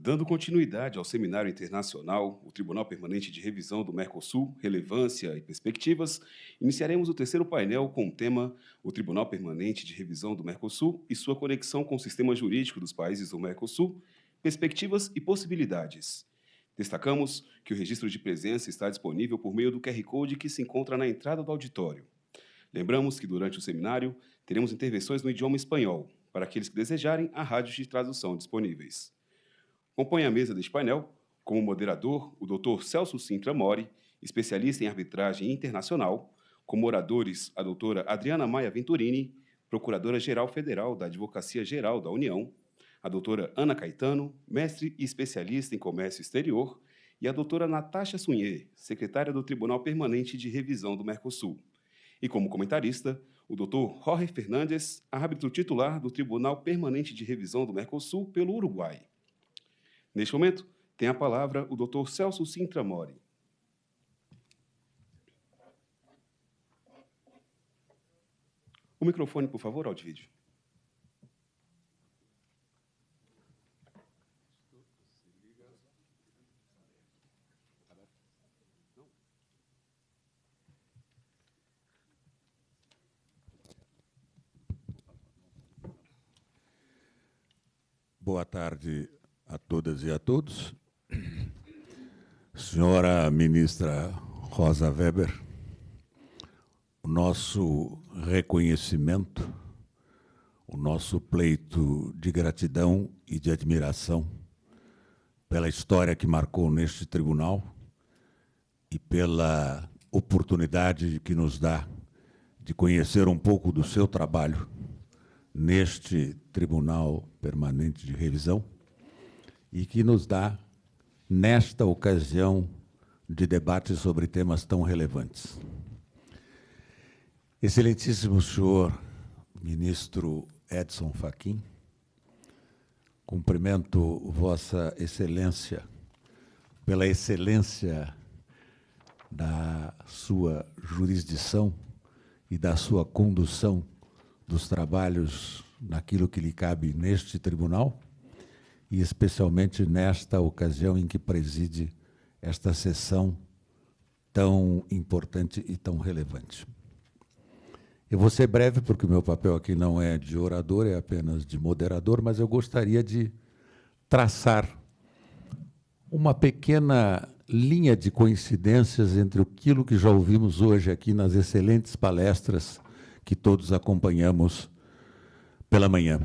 Dando continuidade ao Seminário Internacional, o Tribunal Permanente de Revisão do Mercosul, Relevância e Perspectivas, iniciaremos o terceiro painel com o tema O Tribunal Permanente de Revisão do Mercosul e sua conexão com o sistema jurídico dos países do Mercosul, Perspectivas e Possibilidades. Destacamos que o registro de presença está disponível por meio do QR Code que se encontra na entrada do auditório. Lembramos que, durante o seminário, teremos intervenções no idioma espanhol, para aqueles que desejarem, há rádios de tradução disponíveis. Compõe a mesa deste painel, como moderador, o Dr. Celso Sintra Mori, especialista em arbitragem internacional, como oradores, a doutora Adriana Maia Venturini, Procuradora-Geral Federal da Advocacia Geral da União, a doutora Ana Caetano, mestre e especialista em comércio exterior, e a doutora Natasha Sunyer, secretária do Tribunal Permanente de Revisão do Mercosul. E como comentarista, o Dr. Jorge Fernandes, árbitro titular do Tribunal Permanente de Revisão do Mercosul pelo Uruguai. Neste momento, tem a palavra o Dr. Celso Sintra Mori. O microfone, por favor, Audivídeo. Boa tarde a todas e a todos. Senhora ministra Rosa Weber, o nosso reconhecimento, o nosso pleito de gratidão e de admiração pela história que marcou neste tribunal e pela oportunidade que nos dá de conhecer um pouco do seu trabalho neste Tribunal Permanente de Revisão e que nos dá, nesta ocasião, de debate sobre temas tão relevantes. Excelentíssimo senhor ministro Edson Fachin, cumprimento Vossa Excelência pela excelência da sua jurisdição e da sua condução dos trabalhos naquilo que lhe cabe neste tribunal, e especialmente nesta ocasião em que preside esta sessão tão importante e tão relevante. Eu vou ser breve, porque o meu papel aqui não é de orador, é apenas de moderador, mas eu gostaria de traçar uma pequena linha de coincidências entre aquilo que já ouvimos hoje aqui nas excelentes palestras que todos acompanhamos pela manhã.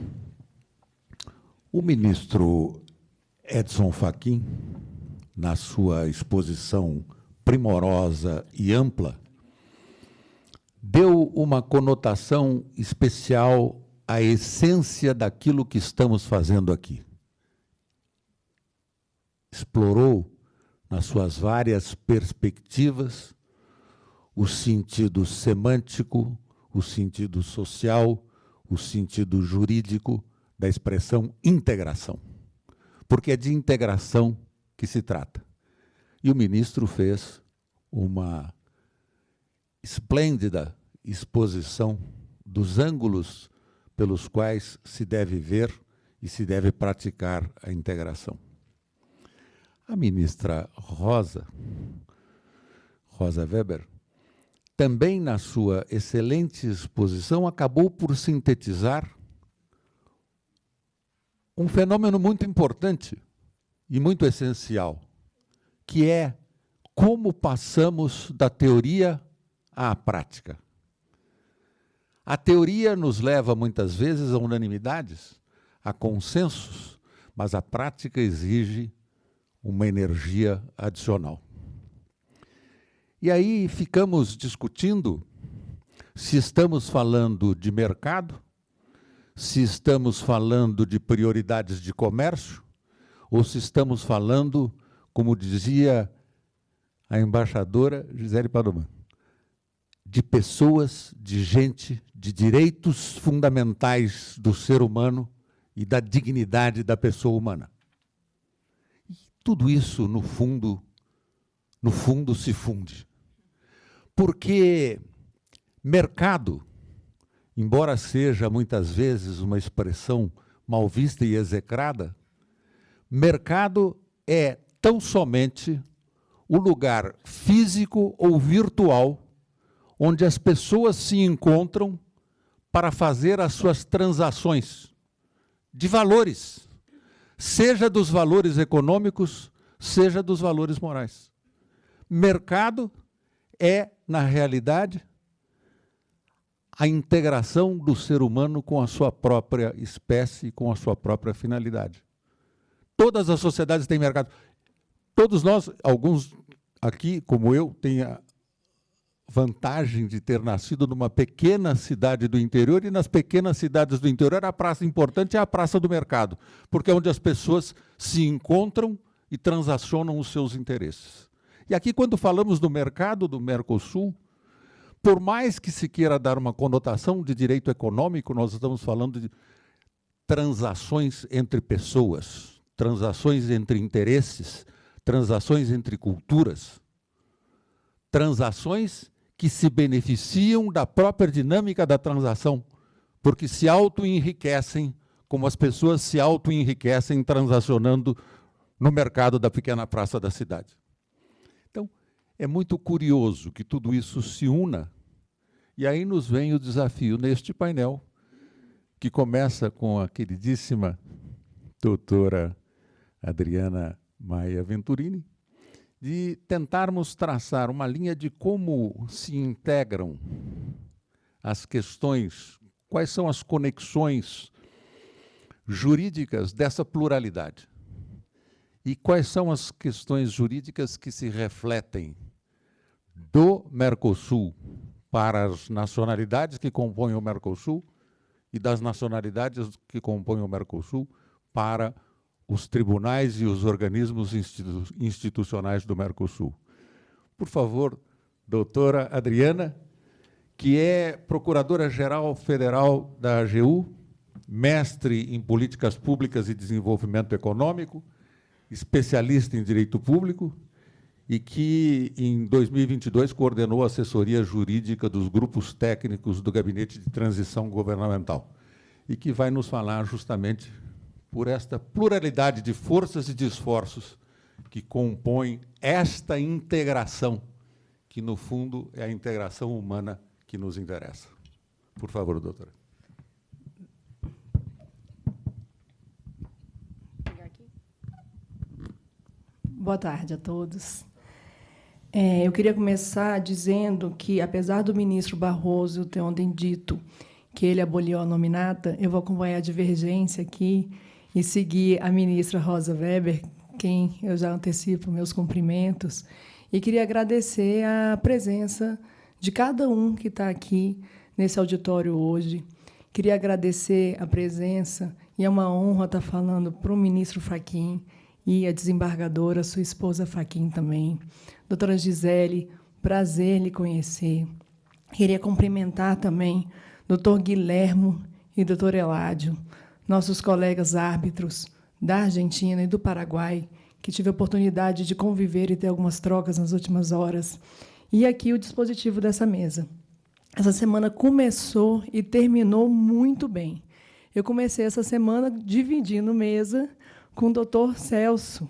O ministro Edson Fachin, na sua exposição primorosa e ampla, deu uma conotação especial à essência daquilo que estamos fazendo aqui. Explorou, nas suas várias perspectivas, o sentido semântico, o sentido social, o sentido jurídico da expressão integração, porque é de integração que se trata. E o ministro fez uma esplêndida exposição dos ângulos pelos quais se deve ver e se deve praticar a integração. A ministra Rosa Weber, também na sua excelente exposição, acabou por sintetizar um fenômeno muito importante e muito essencial, que é como passamos da teoria à prática. A teoria nos leva, muitas vezes, a unanimidades, a consensos, mas a prática exige uma energia adicional. E aí ficamos discutindo se estamos falando de mercado, se estamos falando de prioridades de comércio, ou se estamos falando, como dizia a embaixadora Gisele Padovan, de pessoas, de gente, de direitos fundamentais do ser humano e da dignidade da pessoa humana. E tudo isso, no fundo se funde. Porque mercado, embora seja muitas vezes uma expressão mal vista e execrada, Mercado é tão somente o lugar físico ou virtual onde as pessoas se encontram para fazer as suas transações de valores, seja dos valores econômicos, seja dos valores morais. Mercado é, na realidade, a integração do ser humano com a sua própria espécie e com a sua própria finalidade. Todas as sociedades têm mercado. Todos nós, alguns aqui, como eu, têm a vantagem de ter nascido numa pequena cidade do interior, e nas pequenas cidades do interior a praça importante é a praça do mercado, porque é onde as pessoas se encontram e transacionam os seus interesses. E aqui, quando falamos do mercado do Mercosul, por mais que se queira dar uma conotação de direito econômico, nós estamos falando de transações entre pessoas, transações entre interesses, transações entre culturas, transações que se beneficiam da própria dinâmica da transação, porque se auto-enriquecem, como as pessoas se auto-enriquecem transacionando no mercado da pequena praça da cidade. Então, é muito curioso que tudo isso se una, e aí nos vem o desafio neste painel, que começa com a queridíssima doutora Adriana Maia Venturini, de tentarmos traçar uma linha de como se integram as questões, quais são as conexões jurídicas dessa pluralidade. E quais são as questões jurídicas que se refletem do Mercosul para as nacionalidades que compõem o Mercosul e das nacionalidades que compõem o Mercosul para os tribunais e os organismos institucionais do Mercosul. Por favor, doutora Adriana, que é Procuradora-Geral Federal da AGU, mestre em Políticas Públicas e Desenvolvimento Econômico, especialista em Direito Público, e que, em 2022, coordenou a assessoria jurídica dos grupos técnicos do Gabinete de Transição Governamental, e que vai nos falar justamente por esta pluralidade de forças e de esforços que compõem esta integração, que, no fundo, é a integração humana que nos interessa. Por favor, doutora. Boa tarde a todos. Eu queria começar dizendo que, apesar do ministro Barroso ter ontem dito que ele aboliu a nominata, eu vou acompanhar a divergência aqui e seguir a ministra Rosa Weber, quem eu já antecipo meus cumprimentos, e queria agradecer a presença de cada um que está aqui nesse auditório hoje. Queria agradecer a presença, e é uma honra estar falando para o ministro Fachin e a desembargadora, sua esposa Fachin também. Doutora Gisele, prazer lhe conhecer. Queria cumprimentar também doutor Guilhermo e doutor Eládio, nossos colegas árbitros da Argentina e do Paraguai, que tive a oportunidade de conviver e ter algumas trocas nas últimas horas. E aqui o dispositivo dessa mesa. Essa semana começou e terminou muito bem. Eu comecei essa semana dividindo mesa com o doutor Celso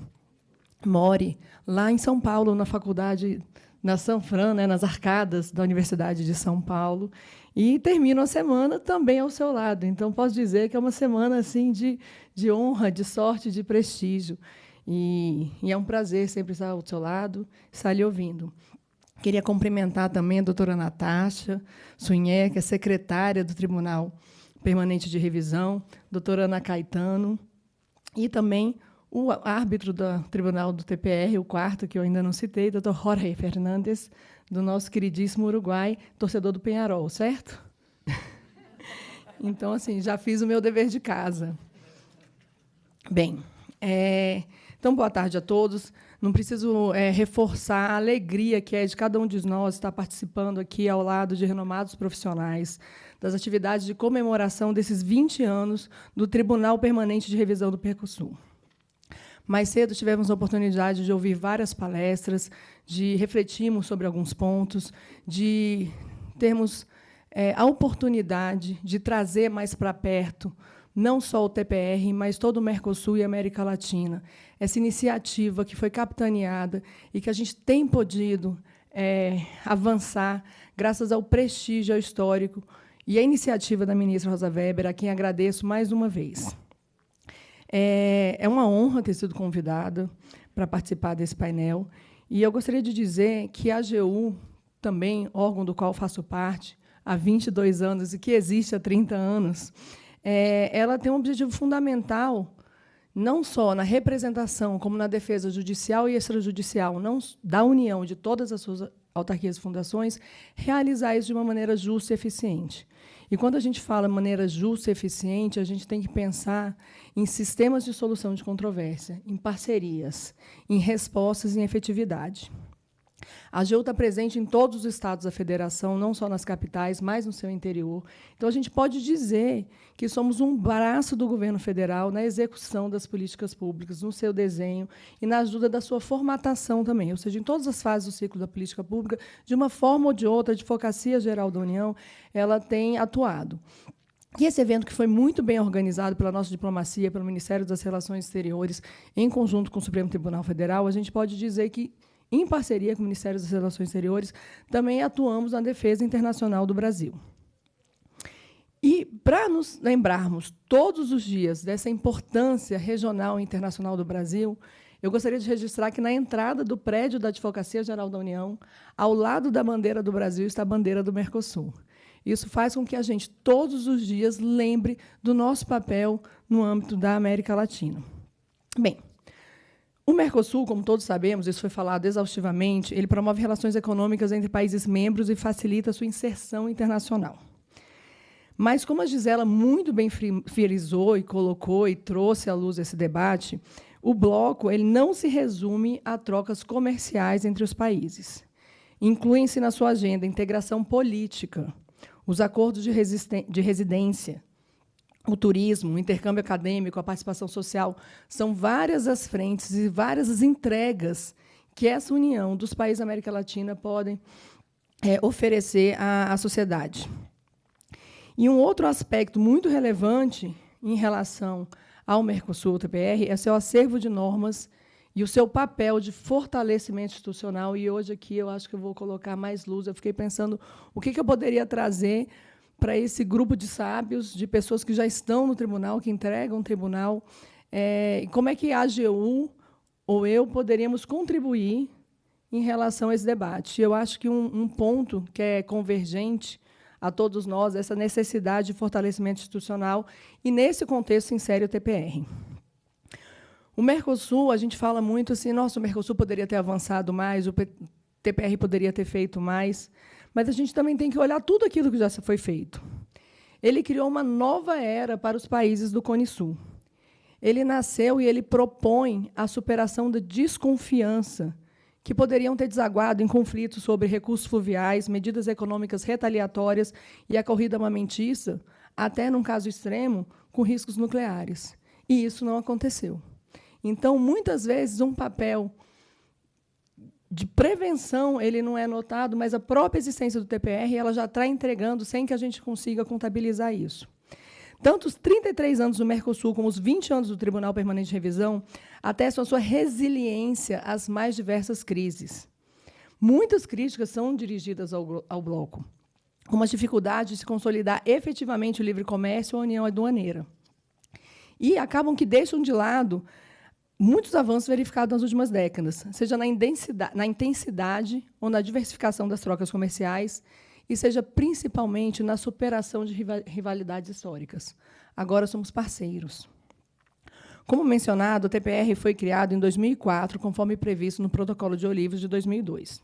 Mori, lá em São Paulo, na faculdade, na Sanfran, nas arcadas da Universidade de São Paulo, e termino a semana também ao seu lado. Então, posso dizer que é uma semana assim, de honra, de sorte, de prestígio. E é um prazer sempre estar ao seu lado, estar lhe ouvindo. Queria cumprimentar também a doutora Natasha Sunhé, que é secretária do Tribunal Permanente de Revisão, doutora Ana Caetano, e também o árbitro do Tribunal do TPR, o quarto, que eu ainda não citei, doutor Jorge Fernandes, do nosso queridíssimo Uruguai, torcedor do Peñarol, certo? Então, assim, já fiz o meu dever de casa. Bem, então, boa tarde a todos. Não preciso reforçar a alegria que é de cada um de nós estar participando aqui ao lado de renomados profissionais das atividades de comemoração desses 20 anos do Tribunal Permanente de Revisão do Mercosul. Mais cedo tivemos a oportunidade de ouvir várias palestras, de refletirmos sobre alguns pontos, de termos a oportunidade de trazer mais para perto, não só o TPR, mas todo o Mercosul e a América Latina. Essa iniciativa que foi capitaneada e que a gente tem podido avançar graças ao prestígio histórico e à iniciativa da ministra Rosa Weber, a quem agradeço mais uma vez. É uma honra ter sido convidada para participar desse painel, e eu gostaria de dizer que a AGU, também órgão do qual faço parte há 22 anos e que existe há 30 anos, ela tem um objetivo fundamental, não só na representação, como na defesa judicial e extrajudicial, não da União, de todas as suas autarquias e fundações, realizar isso de uma maneira justa e eficiente. E, quando a gente fala de maneira justa e eficiente, a gente tem que pensar em sistemas de solução de controvérsia, em parcerias, em respostas e em efetividade. A AGU está presente em todos os estados da federação, não só nas capitais, mas no seu interior. Então, a gente pode dizer que somos um braço do governo federal na execução das políticas públicas, no seu desenho e na ajuda da sua formatação também. Ou seja, em todas as fases do ciclo da política pública, de uma forma ou de outra, a Advocacia Geral da União ela tem atuado. E esse evento, que foi muito bem organizado pela nossa diplomacia, pelo Ministério das Relações Exteriores, em conjunto com o Supremo Tribunal Federal, a gente pode dizer que, em parceria com o Ministério das Relações Exteriores, também atuamos na defesa internacional do Brasil. E, para nos lembrarmos todos os dias dessa importância regional e internacional do Brasil, eu gostaria de registrar que, na entrada do prédio da Advocacia Geral da União, ao lado da bandeira do Brasil, está a bandeira do Mercosul. Isso faz com que a gente, todos os dias, lembre do nosso papel no âmbito da América Latina. Bem, o Mercosul, como todos sabemos, isso foi falado exaustivamente, ele promove relações econômicas entre países membros e facilita a sua inserção internacional. Mas, como a Gisela muito bem frisou e colocou e trouxe à luz esse debate, o bloco ele não se resume a trocas comerciais entre os países. Incluem-se na sua agenda a integração política, os acordos de residência, o turismo, o intercâmbio acadêmico, a participação social. São várias as frentes e várias as entregas que essa união dos países da América Latina podem oferecer à sociedade. E um outro aspecto muito relevante em relação ao Mercosul, TPR, é seu acervo de normas e o seu papel de fortalecimento institucional. E hoje aqui eu acho que eu vou colocar mais luz. Eu fiquei pensando o que eu poderia trazer para esse grupo de sábios, de pessoas que já estão no tribunal, que entregam o tribunal, como é que a AGU ou eu poderíamos contribuir em relação a esse debate. Eu acho que um ponto que é convergente a todos nós, essa necessidade de fortalecimento institucional, e, nesse contexto, se insere o TPR. O Mercosul, a gente fala muito assim, nossa, o Mercosul poderia ter avançado mais, o TPR poderia ter feito mais, mas a gente também tem que olhar tudo aquilo que já foi feito. Ele criou uma nova era para os países do Cone Sul. Ele nasceu e ele propõe a superação da desconfiança que poderiam ter desaguado em conflitos sobre recursos fluviais, medidas econômicas retaliatórias e a corrida armamentista, até, num caso extremo, com riscos nucleares. E isso não aconteceu. Então, muitas vezes, um papel de prevenção ele não é notado, mas a própria existência do TPR ela já está entregando sem que a gente consiga contabilizar isso. Tanto os 33 anos do Mercosul como os 20 anos do Tribunal Permanente de Revisão atestam a sua resiliência às mais diversas crises. Muitas críticas são dirigidas ao bloco, como a dificuldade de se consolidar efetivamente o livre comércio ou a união aduaneira. E acabam que deixam de lado muitos avanços verificados nas últimas décadas, seja na intensidade ou na diversificação das trocas comerciais, e seja principalmente na superação de rivalidades históricas. Agora somos parceiros. Como mencionado, o TPR foi criado em 2004, conforme previsto no Protocolo de Olivos de 2002.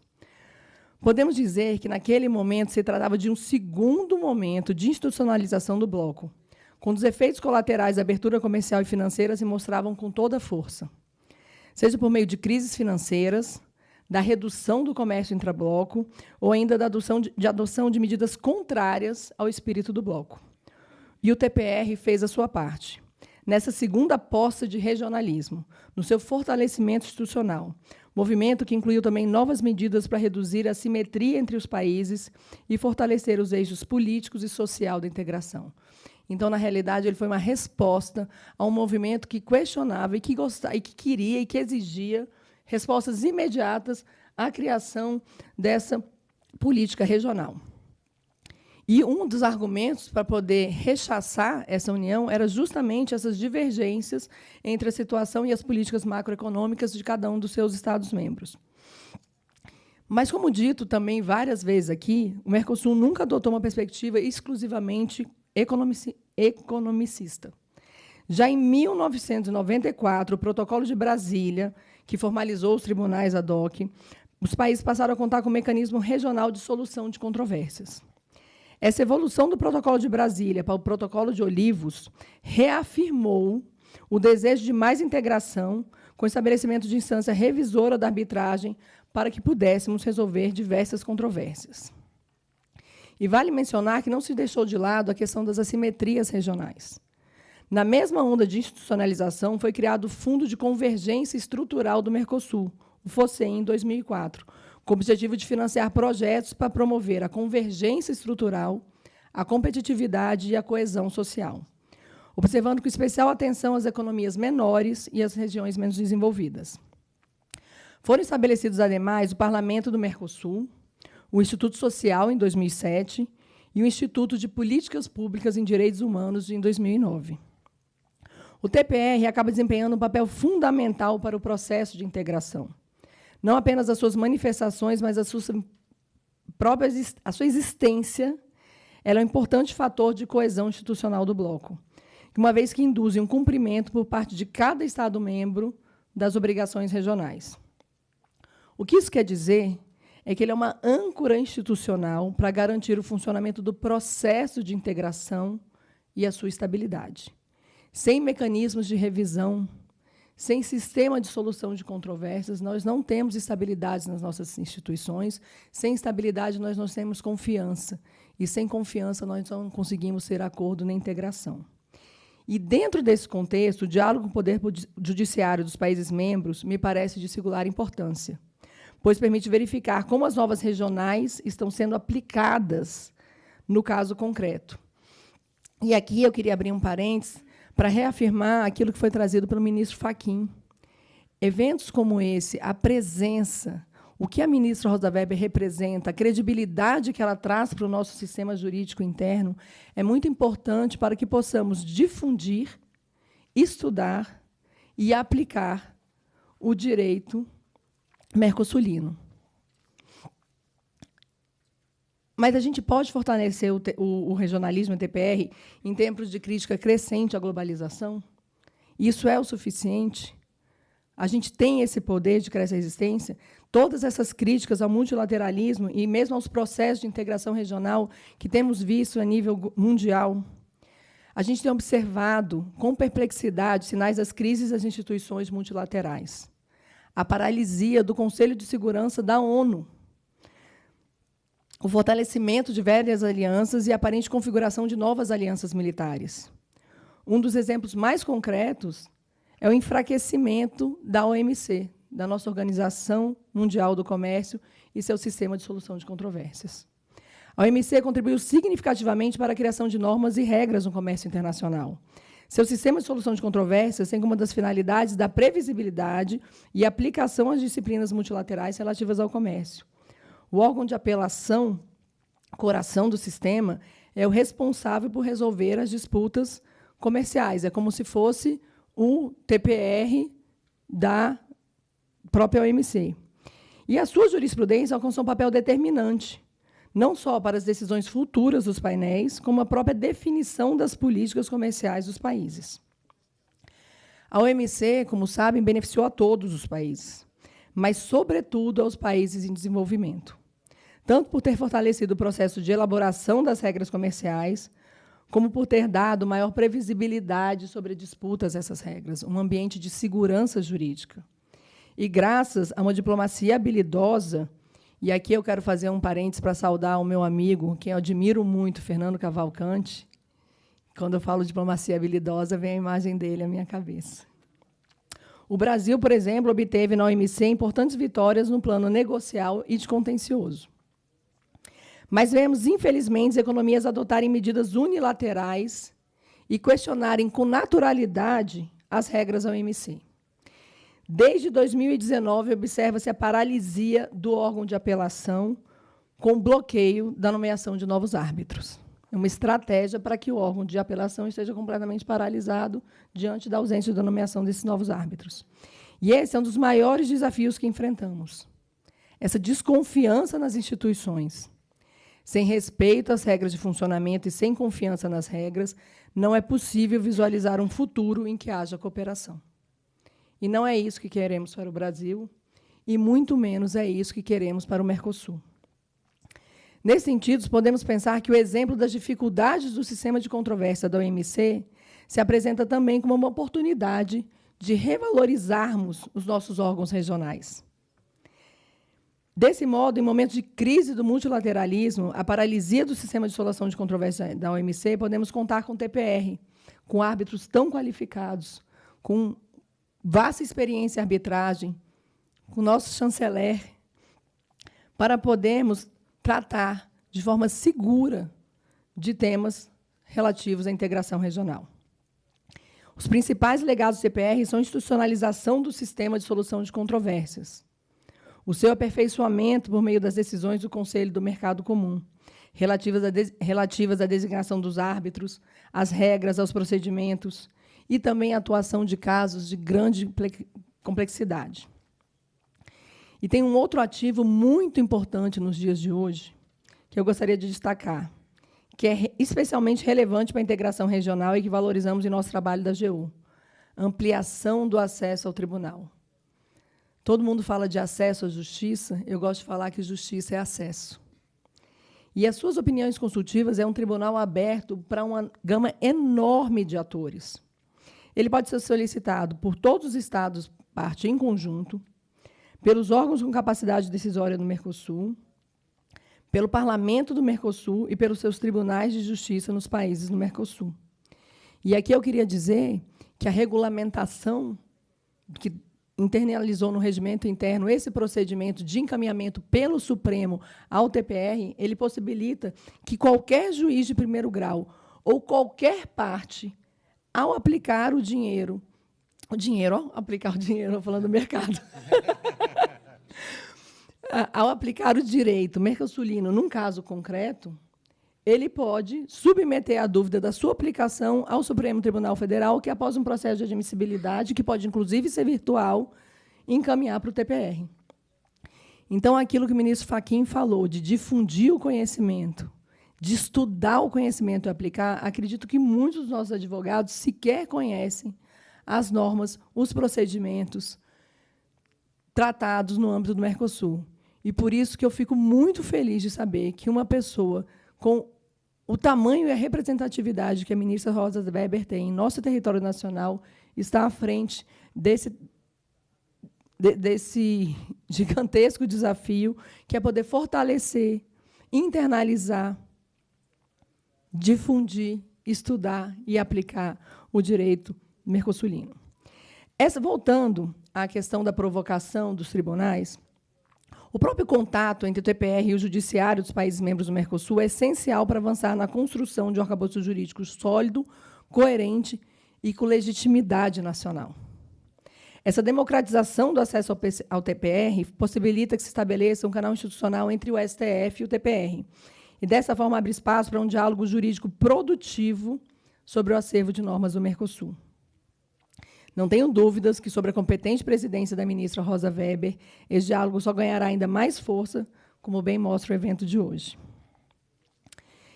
Podemos dizer que, naquele momento, se tratava de um segundo momento de institucionalização do bloco, quando os efeitos colaterais da abertura comercial e financeira se mostravam com toda a força, seja por meio de crises financeiras, da redução do comércio intrabloco ou ainda da adoção de medidas contrárias ao espírito do bloco. E o TPR fez a sua parte, nessa segunda aposta de regionalismo, no seu fortalecimento institucional, movimento que incluiu também novas medidas para reduzir a assimetria entre os países e fortalecer os eixos políticos e social da integração. Então, na realidade, ele foi uma resposta a um movimento que questionava e que queria e que exigia respostas imediatas à criação dessa política regional. E um dos argumentos para poder rechaçar essa união era justamente essas divergências entre a situação e as políticas macroeconômicas de cada um dos seus Estados-membros. Mas, como dito também várias vezes aqui, o Mercosul nunca adotou uma perspectiva exclusivamente economicista. Já em 1994, o Protocolo de Brasília, que formalizou os tribunais ad hoc, os países passaram a contar com um mecanismo regional de solução de controvérsias. Essa evolução do Protocolo de Brasília para o Protocolo de Olivos reafirmou o desejo de mais integração, com o estabelecimento de instância revisora da arbitragem, para que pudéssemos resolver diversas controvérsias. E vale mencionar que não se deixou de lado a questão das assimetrias regionais. Na mesma onda de institucionalização, foi criado o Fundo de Convergência Estrutural do Mercosul, o FOSEM, em 2004, com o objetivo de financiar projetos para promover a convergência estrutural, a competitividade e a coesão social, observando com especial atenção as economias menores e as regiões menos desenvolvidas. Foram estabelecidos, ademais, o Parlamento do Mercosul, o Instituto Social, em 2007, e o Instituto de Políticas Públicas em Direitos Humanos, em 2009. O TPR acaba desempenhando um papel fundamental para o processo de integração. Não apenas as suas manifestações, mas a sua existência, ela é um importante fator de coesão institucional do bloco, uma vez que induzem um cumprimento por parte de cada Estado-membro das obrigações regionais. O que isso quer dizer é que ele é uma âncora institucional para garantir o funcionamento do processo de integração e a sua estabilidade. Sem mecanismos de revisão, sem sistema de solução de controvérsias, nós não temos estabilidade nas nossas instituições. Sem estabilidade, nós não temos confiança. E, sem confiança, nós não conseguimos ter acordo nem integração. E, dentro desse contexto, o diálogo com o Poder Judiciário dos países membros me parece de singular importância, pois permite verificar como as novas regionais estão sendo aplicadas no caso concreto. E aqui eu queria abrir um parênteses para reafirmar aquilo que foi trazido pelo ministro Fachin. Eventos como esse, a presença, o que a ministra Rosa Weber representa, a credibilidade que ela traz para o nosso sistema jurídico interno, é muito importante para que possamos difundir, estudar e aplicar o direito mercosulino. Mas a gente pode fortalecer o regionalismo e o TPR em tempos de crítica crescente à globalização? Isso é o suficiente? A gente tem esse poder de criar essa resistência? Todas essas críticas ao multilateralismo e mesmo aos processos de integração regional que temos visto a nível mundial, a gente tem observado com perplexidade sinais das crises das instituições multilaterais. A paralisia do Conselho de Segurança da ONU, o fortalecimento de velhas alianças e a aparente configuração de novas alianças militares. Um dos exemplos mais concretos é o enfraquecimento da OMC, da nossa Organização Mundial do Comércio, e seu sistema de solução de controvérsias. A OMC contribuiu significativamente para a criação de normas e regras no comércio internacional. Seu sistema de solução de controvérsias tem como uma das finalidades da previsibilidade e aplicação às disciplinas multilaterais relativas ao comércio. O órgão de apelação, coração do sistema, é o responsável por resolver as disputas comerciais. É como se fosse o TPR da própria OMC. E a sua jurisprudência alcançou um papel determinante, não só para as decisões futuras dos painéis, como a própria definição das políticas comerciais dos países. A OMC, como sabem, beneficiou a todos os países, mas, sobretudo, aos países em desenvolvimento, tanto por ter fortalecido o processo de elaboração das regras comerciais, como por ter dado maior previsibilidade sobre disputas dessas regras, um ambiente de segurança jurídica. E, graças a uma diplomacia habilidosa, e aqui eu quero fazer um parênteses para saudar o meu amigo, quem eu admiro muito, Fernando Cavalcante. Quando eu falo diplomacia habilidosa, vem a imagem dele à minha cabeça. O Brasil, por exemplo, obteve na OMC importantes vitórias no plano negocial e de contencioso. Mas vemos, infelizmente, as economias adotarem medidas unilaterais e questionarem com naturalidade as regras da OMC. Desde 2019, observa-se a paralisia do órgão de apelação com bloqueio da nomeação de novos árbitros. É uma estratégia para que o órgão de apelação esteja completamente paralisado diante da ausência da nomeação desses novos árbitros. E esse é um dos maiores desafios que enfrentamos. Essa desconfiança nas instituições. Sem respeito às regras de funcionamento e sem confiança nas regras, não é possível visualizar um futuro em que haja cooperação. E não é isso que queremos para o Brasil, e muito menos é isso que queremos para o Mercosul. Nesse sentido, podemos pensar que o exemplo das dificuldades do sistema de controvérsia da OMC se apresenta também como uma oportunidade de revalorizarmos os nossos órgãos regionais. Desse modo, em momentos de crise do multilateralismo, a paralisia do sistema de solução de controvérsia da OMC, podemos contar com o TPR, com árbitros tão qualificados, com vasta experiência em arbitragem, com o nosso chanceler, para podermos tratar de forma segura de temas relativos à integração regional. Os principais legados do TPR são a institucionalização do sistema de solução de controvérsias, o seu aperfeiçoamento por meio das decisões do Conselho do Mercado Comum, relativas à designação dos árbitros, às regras, aos procedimentos, e também a atuação de casos de grande complexidade. E tem um outro ativo muito importante nos dias de hoje, que eu gostaria de destacar, que é especialmente relevante para a integração regional e que valorizamos em nosso trabalho da AGU: ampliação do acesso ao tribunal. Todo mundo fala de acesso à justiça, eu gosto de falar que justiça é acesso. E as suas opiniões consultivas é um tribunal aberto para uma gama enorme de atores. Ele pode ser solicitado por todos os estados, parte em conjunto, pelos órgãos com capacidade decisória do Mercosul, pelo Parlamento do Mercosul e pelos seus tribunais de justiça nos países do Mercosul. E aqui eu queria dizer que a regulamentação que internalizou no regimento interno esse procedimento de encaminhamento pelo Supremo ao TPR, ele possibilita que qualquer juiz de primeiro grau ou qualquer parte, ao aplicar o dinheiro, falando do mercado, ao aplicar o direito mercosulino num caso concreto, ele pode submeter a dúvida da sua aplicação ao Supremo Tribunal Federal, que, após um processo de admissibilidade, que pode, inclusive, ser virtual, encaminhar para o TPR. Então, aquilo que o ministro Fachin falou, de difundir o conhecimento, de estudar o conhecimento e aplicar, acredito que muitos dos nossos advogados sequer conhecem as normas, os procedimentos tratados no âmbito do Mercosul. E, por isso, que eu fico muito feliz de saber que uma pessoa com o tamanho e a representatividade que a ministra Rosa Weber tem em nosso território nacional está à frente desse gigantesco desafio, que é poder fortalecer, internalizar, difundir, estudar e aplicar o direito mercosulino. Voltando à questão da provocação dos tribunais, o próprio contato entre o TPR e o judiciário dos países membros do Mercosul é essencial para avançar na construção de um arcabouço jurídico sólido, coerente e com legitimidade nacional. Essa democratização do acesso ao TPR possibilita que se estabeleça um canal institucional entre o STF e o TPR, e, dessa forma, abre espaço para um diálogo jurídico produtivo sobre o acervo de normas do Mercosul. Não tenho dúvidas que, sobre a competente presidência da ministra Rosa Weber, esse diálogo só ganhará ainda mais força, como bem mostra o evento de hoje.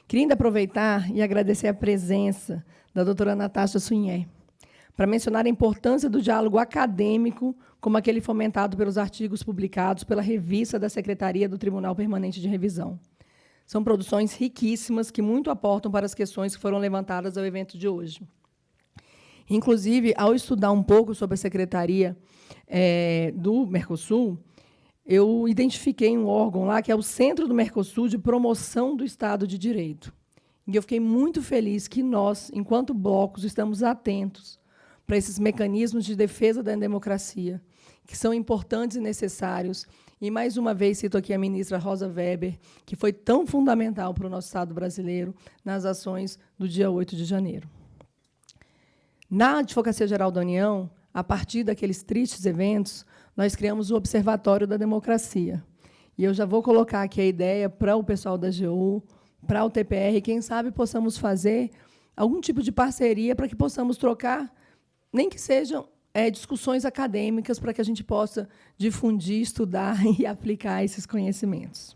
Queria ainda aproveitar e agradecer a presença da doutora Natasha Sunhé, para mencionar a importância do diálogo acadêmico, como aquele fomentado pelos artigos publicados pela revista da Secretaria do Tribunal Permanente de Revisão. São produções riquíssimas que muito aportam para as questões que foram levantadas ao evento de hoje. Inclusive, ao estudar um pouco sobre a Secretaria do Mercosul, eu identifiquei um órgão lá, que é o Centro do Mercosul de Promoção do Estado de Direito. E eu fiquei muito feliz que nós, enquanto blocos, estamos atentos para esses mecanismos de defesa da democracia, que são importantes e necessários. E, mais uma vez, cito aqui a ministra Rosa Weber, que foi tão fundamental para o nosso Estado brasileiro nas ações do dia 8 de janeiro. Na Advocacia Geral da União, a partir daqueles tristes eventos, nós criamos o Observatório da Democracia. E eu já vou colocar aqui a ideia para o pessoal da AGU, para o TPR, quem sabe possamos fazer algum tipo de parceria para que possamos trocar, nem que sejam discussões acadêmicas, para que a gente possa difundir, estudar e aplicar esses conhecimentos.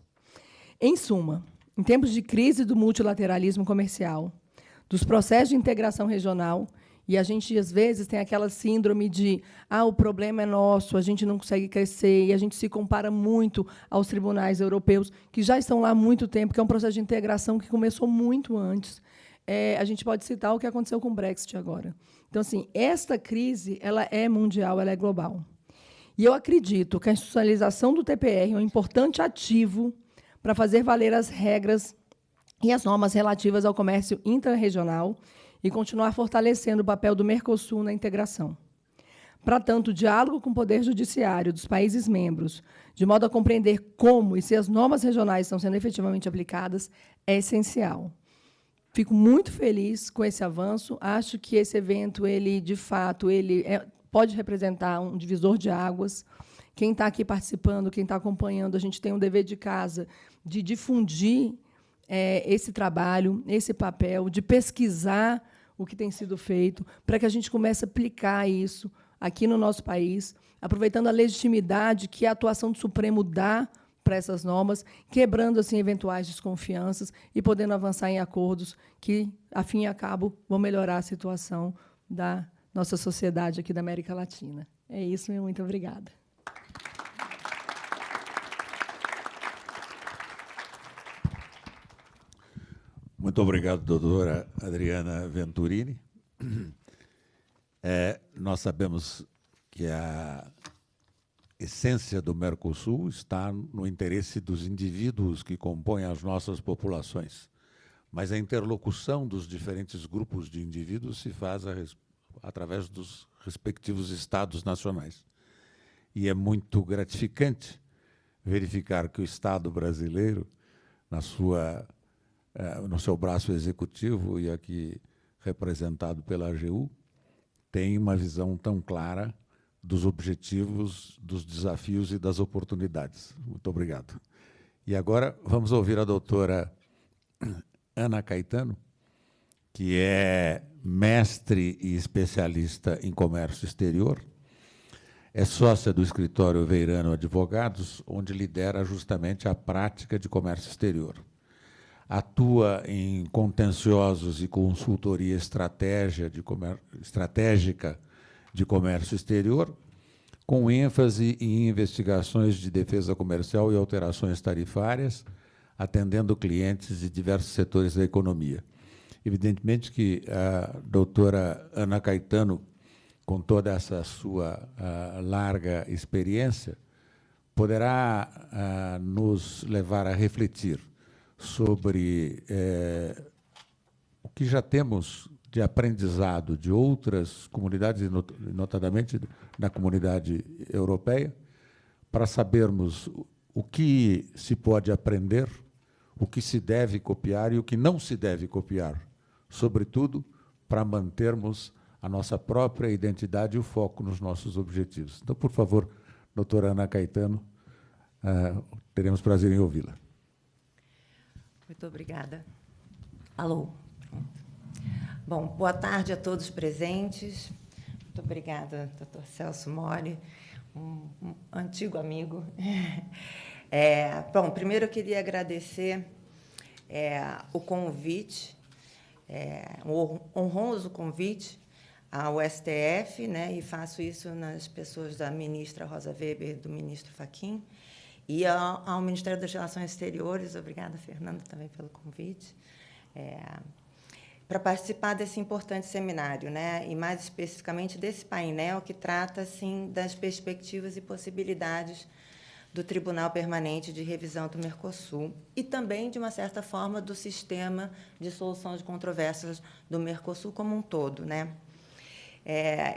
Em suma, em tempos de crise do multilateralismo comercial, dos processos de integração regional, e a gente, às vezes, tem aquela síndrome de o problema é nosso, a gente não consegue crescer, e a gente se compara muito aos tribunais europeus, que já estão lá há muito tempo, que é um processo de integração que começou muito antes. A gente pode citar o que aconteceu com o Brexit agora. Então, assim, esta crise ela é mundial, ela é global. E eu acredito que a institucionalização do TPR é um importante ativo para fazer valer as regras e as normas relativas ao comércio intrarregional e continuar fortalecendo o papel do Mercosul na integração. Para tanto, o diálogo com o Poder Judiciário dos países membros, de modo a compreender como e se as normas regionais estão sendo efetivamente aplicadas, é essencial. Fico muito feliz com esse avanço. Acho que esse evento, ele, de fato, pode representar um divisor de águas. Quem está aqui participando, quem está acompanhando, a gente tem um dever de casa de difundir esse trabalho, esse papel, de pesquisar o que tem sido feito, para que a gente comece a aplicar isso aqui no nosso país, aproveitando a legitimidade que a atuação do Supremo dá para essas normas, quebrando assim eventuais desconfianças e podendo avançar em acordos que, a fim e a cabo, vão melhorar a situação da nossa sociedade aqui da América Latina. É isso, e muito obrigada. Muito obrigado, doutora Adriana Venturini. Nós sabemos que a essência do Mercosul está no interesse dos indivíduos que compõem as nossas populações, mas a interlocução dos diferentes grupos de indivíduos se faz através dos respectivos estados nacionais. E é muito gratificante verificar que o Estado brasileiro, no seu braço executivo, e aqui representado pela AGU, tem uma visão tão clara dos objetivos, dos desafios e das oportunidades. Muito obrigado. E agora vamos ouvir a doutora Ana Caetano, que é mestre e especialista em comércio exterior, é sócia do escritório Veirano Advogados, onde lidera justamente a prática de comércio exterior. Atua em contenciosos e consultoria estratégica de comércio exterior, com ênfase em investigações de defesa comercial e alterações tarifárias, atendendo clientes de diversos setores da economia. Evidentemente que a doutora Ana Caetano, com toda essa sua larga experiência, poderá nos levar a refletir sobre o que já temos de aprendizado de outras comunidades, notadamente na comunidade europeia, para sabermos o que se pode aprender, o que se deve copiar e o que não se deve copiar, sobretudo para mantermos a nossa própria identidade e o foco nos nossos objetivos. Então, por favor, doutora Ana Caetano, teremos prazer em ouvi-la. Muito obrigada. Alô. Bom, boa tarde a todos presentes. Muito obrigada, doutor Celso Mori, um antigo amigo. Bom, primeiro eu queria agradecer o convite, um honroso convite ao STF, né, e faço isso nas pessoas da ministra Rosa Weber e do ministro Fachin, e ao Ministério das Relações Exteriores. Obrigada, Fernando, também pelo convite, para participar desse importante seminário, né, e, mais especificamente, desse painel que trata assim, das perspectivas e possibilidades do Tribunal Permanente de Revisão do Mercosul e também, de uma certa forma, do sistema de solução de controvérsias do Mercosul como um todo, né?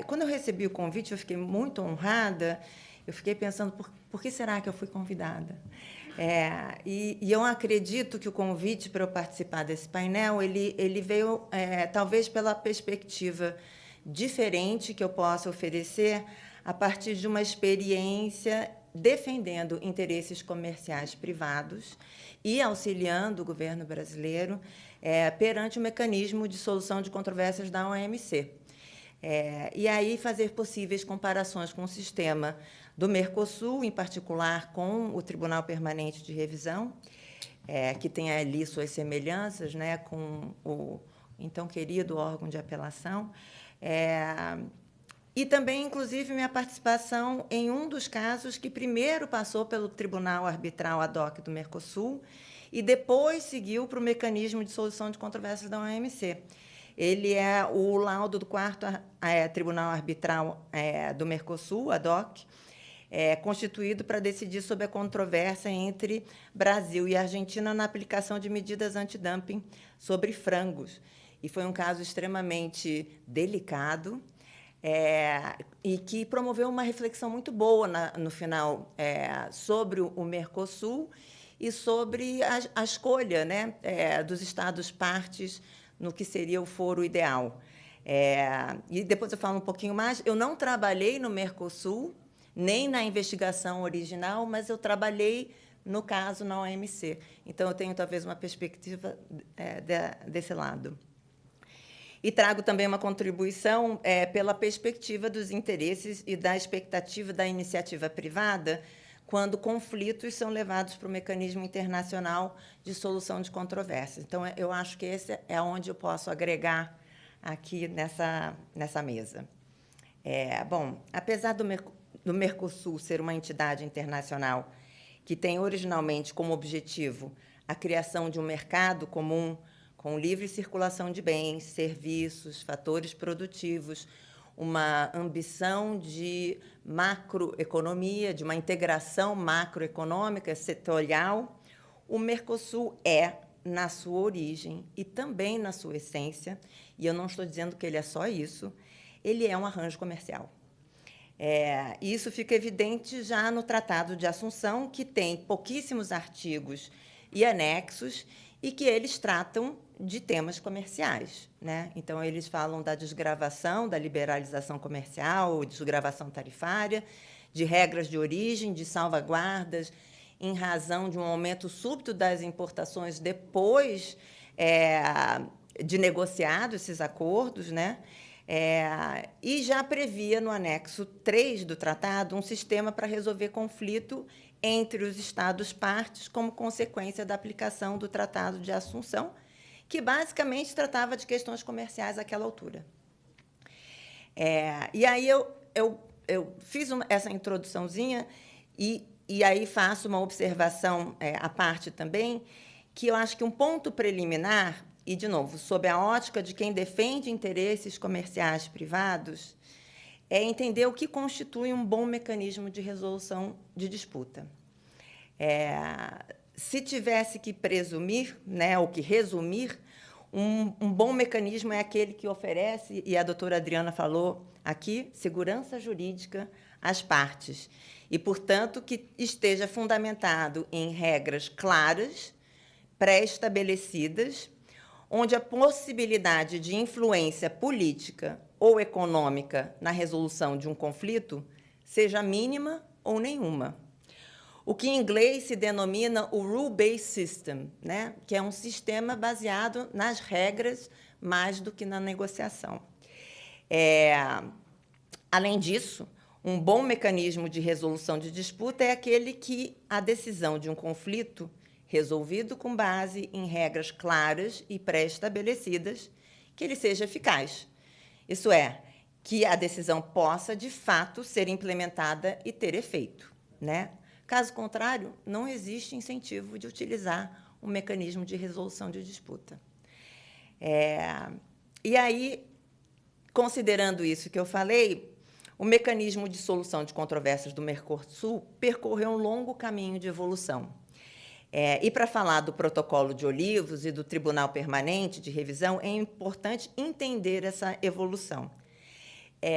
Quando eu recebi o convite, eu fiquei muito honrada. Eu fiquei pensando, por que será que eu fui convidada? E eu acredito que o convite para eu participar desse painel ele veio, talvez, pela perspectiva diferente que eu possa oferecer a partir de uma experiência defendendo interesses comerciais privados e auxiliando o governo brasileiro perante o mecanismo de solução de controvérsias da OMC. E aí fazer possíveis comparações com o sistema do Mercosul, em particular com o Tribunal Permanente de Revisão, que tem ali suas semelhanças, né, com o então querido órgão de apelação, e também, inclusive, minha participação em um dos casos que primeiro passou pelo Tribunal Arbitral ad hoc do Mercosul e depois seguiu para o mecanismo de solução de controvérsias da OMC. Ele é o laudo do 4º Tribunal Arbitral do Mercosul, ad hoc, constituído para decidir sobre a controvérsia entre Brasil e Argentina na aplicação de medidas antidumping sobre frangos. E foi um caso extremamente delicado, e que promoveu uma reflexão muito boa no final sobre o Mercosul e sobre a escolha, né, dos Estados-partes no que seria o foro ideal. E depois eu falo um pouquinho mais. Eu não trabalhei no Mercosul, nem na investigação original, mas eu trabalhei, no caso, na OMC. Então, eu tenho, talvez, uma perspectiva desse lado. E trago também uma contribuição pela perspectiva dos interesses e da expectativa da iniciativa privada quando conflitos são levados para o mecanismo internacional de solução de controvérsias. Então, eu acho que esse é onde eu posso agregar aqui nessa mesa. Bom, apesar do Mercosul ser uma entidade internacional que tem originalmente como objetivo a criação de um mercado comum com livre circulação de bens, serviços, fatores produtivos, uma ambição de macroeconomia, de uma integração macroeconômica setorial, o Mercosul na sua origem e também na sua essência, e eu não estou dizendo que ele é só isso, ele é um arranjo comercial. E isso fica evidente já no Tratado de Assunção, que tem pouquíssimos artigos e anexos, e que eles tratam de temas comerciais, né? Então, eles falam da desgravação, da liberalização comercial, desgravação tarifária, de regras de origem, de salvaguardas, em razão de um aumento súbito das importações depois de negociados esses acordos, né? E já previa, no anexo 3 do tratado, um sistema para resolver conflito entre os Estados-partes como consequência da aplicação do Tratado de Assunção, que basicamente tratava de questões comerciais àquela altura. E aí eu fiz essa introduçãozinha e aí faço uma observação à parte também, que eu acho que um ponto preliminar, e, de novo, sob a ótica de quem defende interesses comerciais privados, é entender o que constitui um bom mecanismo de resolução de disputa. Se tivesse que presumir, né, ou que resumir, um bom mecanismo é aquele que oferece, e a doutora Adriana falou aqui, segurança jurídica às partes, e, portanto, que esteja fundamentado em regras claras, pré-estabelecidas, onde a possibilidade de influência política ou econômica na resolução de um conflito seja mínima ou nenhuma. O que em inglês se denomina o rule-based system, né? Que é um sistema baseado nas regras mais do que na negociação. Além disso, um bom mecanismo de resolução de disputa é aquele que a decisão de um conflito resolvido com base em regras claras e pré-estabelecidas, que ele seja eficaz. Isso é, que a decisão possa, de fato, ser implementada e ter efeito, né? Caso contrário, não existe incentivo de utilizar um mecanismo de resolução de disputa. E aí, considerando isso que eu falei, o mecanismo de solução de controvérsias do Mercosul percorreu um longo caminho de evolução. E, para falar do Protocolo de Olivos e do Tribunal Permanente de Revisão, é importante entender essa evolução.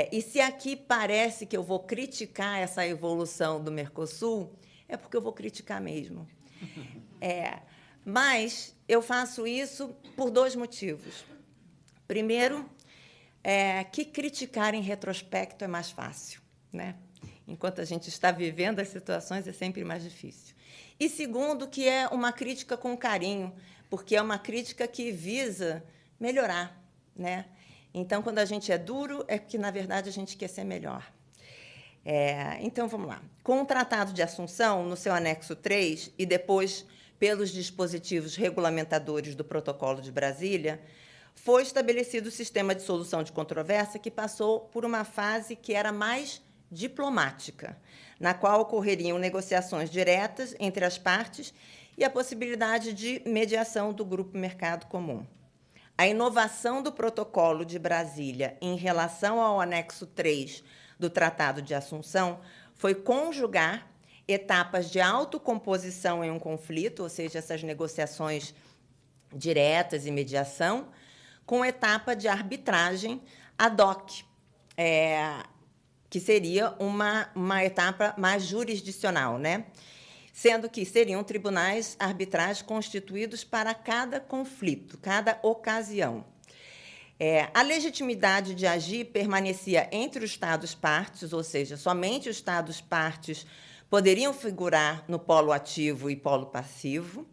E se aqui parece que eu vou criticar essa evolução do Mercosul, é porque eu vou criticar mesmo. Mas eu faço isso por dois motivos. Primeiro, que criticar em retrospecto é mais fácil, né? Enquanto a gente está vivendo as situações, é sempre mais difícil. E segundo, que é uma crítica com carinho, porque é uma crítica que visa melhorar, né? Então, quando a gente é duro, é porque, na verdade, a gente quer ser melhor. Então, vamos lá. Com o Tratado de Assunção, no seu anexo 3, e depois pelos dispositivos regulamentadores do Protocolo de Brasília, foi estabelecido o sistema de solução de controvérsia, que passou por uma fase que era mais diplomática, na qual ocorreriam negociações diretas entre as partes e a possibilidade de mediação do Grupo Mercado Comum. A inovação do Protocolo de Brasília em relação ao anexo 3 do Tratado de Assunção foi conjugar etapas de autocomposição em um conflito, ou seja, essas negociações diretas e mediação, com etapa de arbitragem ad hoc, que seria uma etapa mais jurisdicional, né? Sendo que seriam tribunais arbitrais constituídos para cada conflito, cada ocasião. A legitimidade de agir permanecia entre os Estados-partes, ou seja, somente os Estados-partes poderiam figurar no polo ativo e polo passivo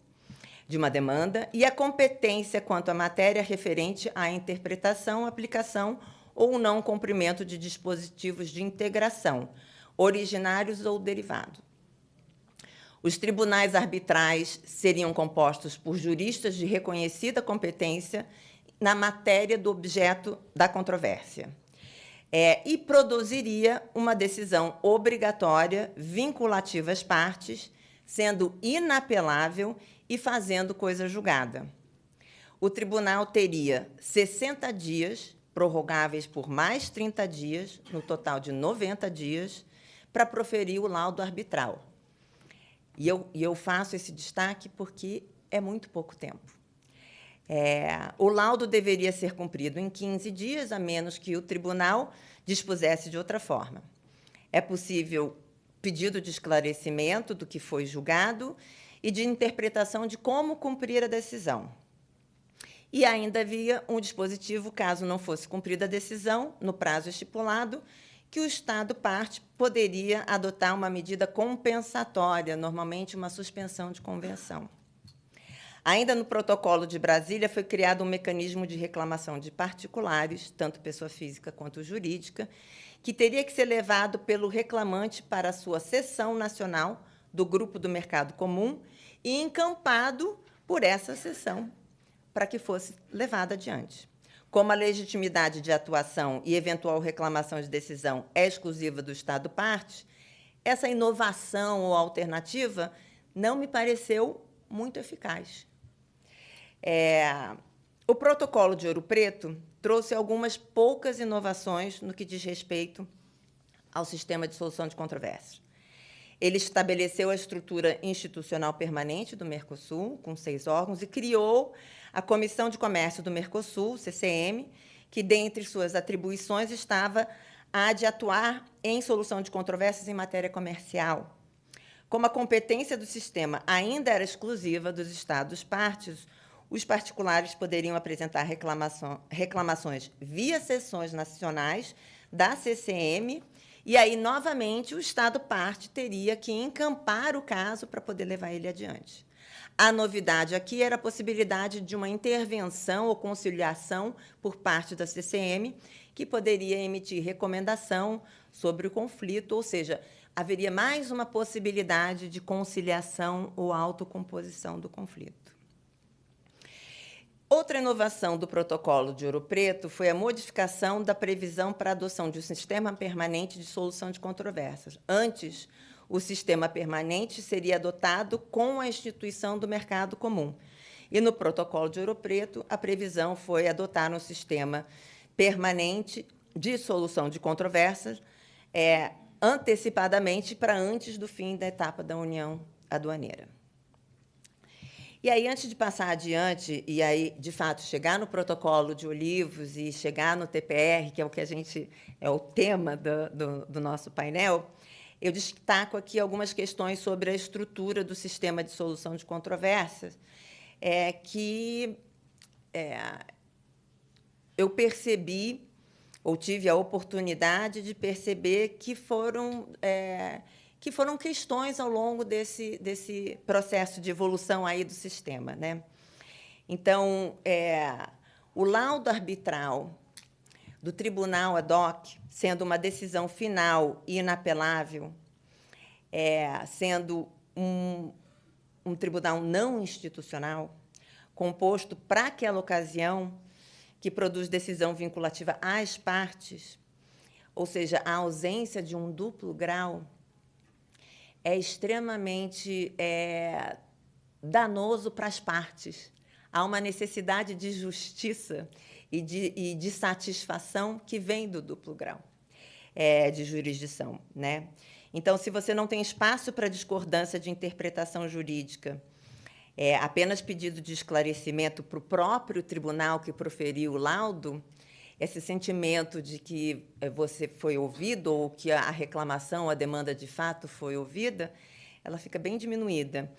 de uma demanda, e a competência quanto à matéria referente à interpretação, aplicação ou não cumprimento de dispositivos de integração, originários ou derivados. Os tribunais arbitrais seriam compostos por juristas de reconhecida competência na matéria do objeto da controvérsia, e produziria uma decisão obrigatória, vinculativa às partes, sendo inapelável e fazendo coisa julgada. O tribunal teria 60 dias, prorrogáveis por mais 30 dias, no total de 90 dias, para proferir o laudo arbitral. E eu faço esse destaque porque é muito pouco tempo. O laudo deveria ser cumprido em 15 dias, a menos que o tribunal dispusesse de outra forma. É possível pedido de esclarecimento do que foi julgado e de interpretação de como cumprir a decisão. E ainda havia um dispositivo, caso não fosse cumprida a decisão, no prazo estipulado, que o Estado-parte poderia adotar uma medida compensatória, normalmente uma suspensão de convenção. Ainda no Protocolo de Brasília, foi criado um mecanismo de reclamação de particulares, tanto pessoa física quanto jurídica, que teria que ser levado pelo reclamante para a sua seção nacional do Grupo do Mercado Comum e encampado por essa seção para que fosse levada adiante. Como a legitimidade de atuação e eventual reclamação de decisão é exclusiva do Estado-parte, essa inovação ou alternativa não me pareceu muito eficaz. O Protocolo de Ouro Preto trouxe algumas poucas inovações no que diz respeito ao sistema de solução de controvérsias. Ele estabeleceu a estrutura institucional permanente do Mercosul, com 6 órgãos, e criou a Comissão de Comércio do Mercosul, CCM, que, dentre suas atribuições, estava a de atuar em solução de controvérsias em matéria comercial. Como a competência do sistema ainda era exclusiva dos Estados-partes, os particulares poderiam apresentar reclamações via sessões nacionais da CCM, e aí, novamente, o Estado-parte teria que encampar o caso para poder levar ele adiante. A novidade aqui era a possibilidade de uma intervenção ou conciliação por parte da CCM, que poderia emitir recomendação sobre o conflito, ou seja, haveria mais uma possibilidade de conciliação ou autocomposição do conflito. Outra inovação do Protocolo de Ouro Preto foi a modificação da previsão para a adoção de um sistema permanente de solução de controvérsias. Antes, o sistema permanente seria adotado com a instituição do Mercado Comum. E, no Protocolo de Ouro Preto, a previsão foi adotar um sistema permanente de solução de controvérsias antecipadamente para antes do fim da etapa da União Aduaneira. E aí, antes de passar adiante, e aí, de fato, chegar no Protocolo de Olivos e chegar no TPR, que é o que é o tema do nosso painel, eu destaco aqui algumas questões sobre a estrutura do sistema de solução de controvérsias, que eu percebi ou tive a oportunidade de perceber que foram questões ao longo desse processo de evolução aí do sistema, né? Então, o laudo arbitral do tribunal ad hoc, sendo uma decisão final e inapelável, sendo um tribunal não institucional, composto para aquela ocasião, que produz decisão vinculativa às partes, ou seja, a ausência de um duplo grau, é extremamente danoso para as partes. Há uma necessidade de justiça e de satisfação que vem do duplo grau de jurisdição, né? Então, se você não tem espaço para discordância de interpretação jurídica, apenas pedido de esclarecimento para o próprio tribunal que proferiu o laudo, esse sentimento de que você foi ouvido ou que a reclamação, a demanda de fato foi ouvida, ela fica bem diminuída.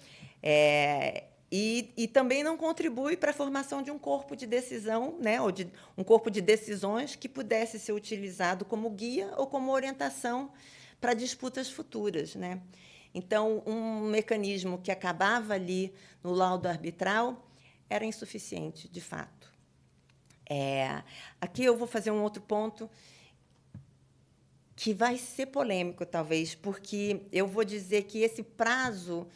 E também não contribui para a formação de um corpo de decisão, né, ou de um corpo de decisões que pudesse ser utilizado como guia ou como orientação para disputas futuras, né? Então, um mecanismo que acabava ali no laudo arbitral era insuficiente, de fato. Aqui eu vou fazer um outro ponto que vai ser polêmico, talvez, porque eu vou dizer que esse prazo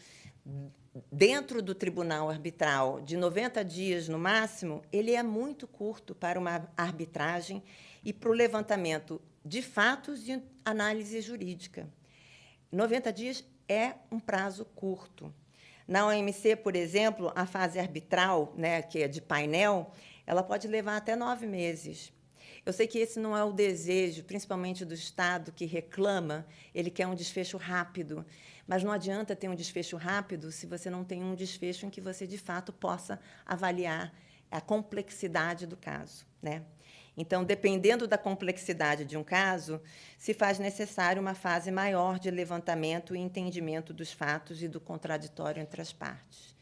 dentro do tribunal arbitral, de 90 dias no máximo, ele é muito curto para uma arbitragem e para o levantamento de fatos e análise jurídica. 90 dias é um prazo curto. Na OMC, por exemplo, a fase arbitral, né, que é de painel, ela pode levar até 9 meses. Eu sei que esse não é o desejo, principalmente do Estado, que reclama, ele quer um desfecho rápido, mas não adianta ter um desfecho rápido se você não tem um desfecho em que você, de fato, possa avaliar a complexidade do caso, né? Então, dependendo da complexidade de um caso, se faz necessário uma fase maior de levantamento e entendimento dos fatos e do contraditório entre as partes.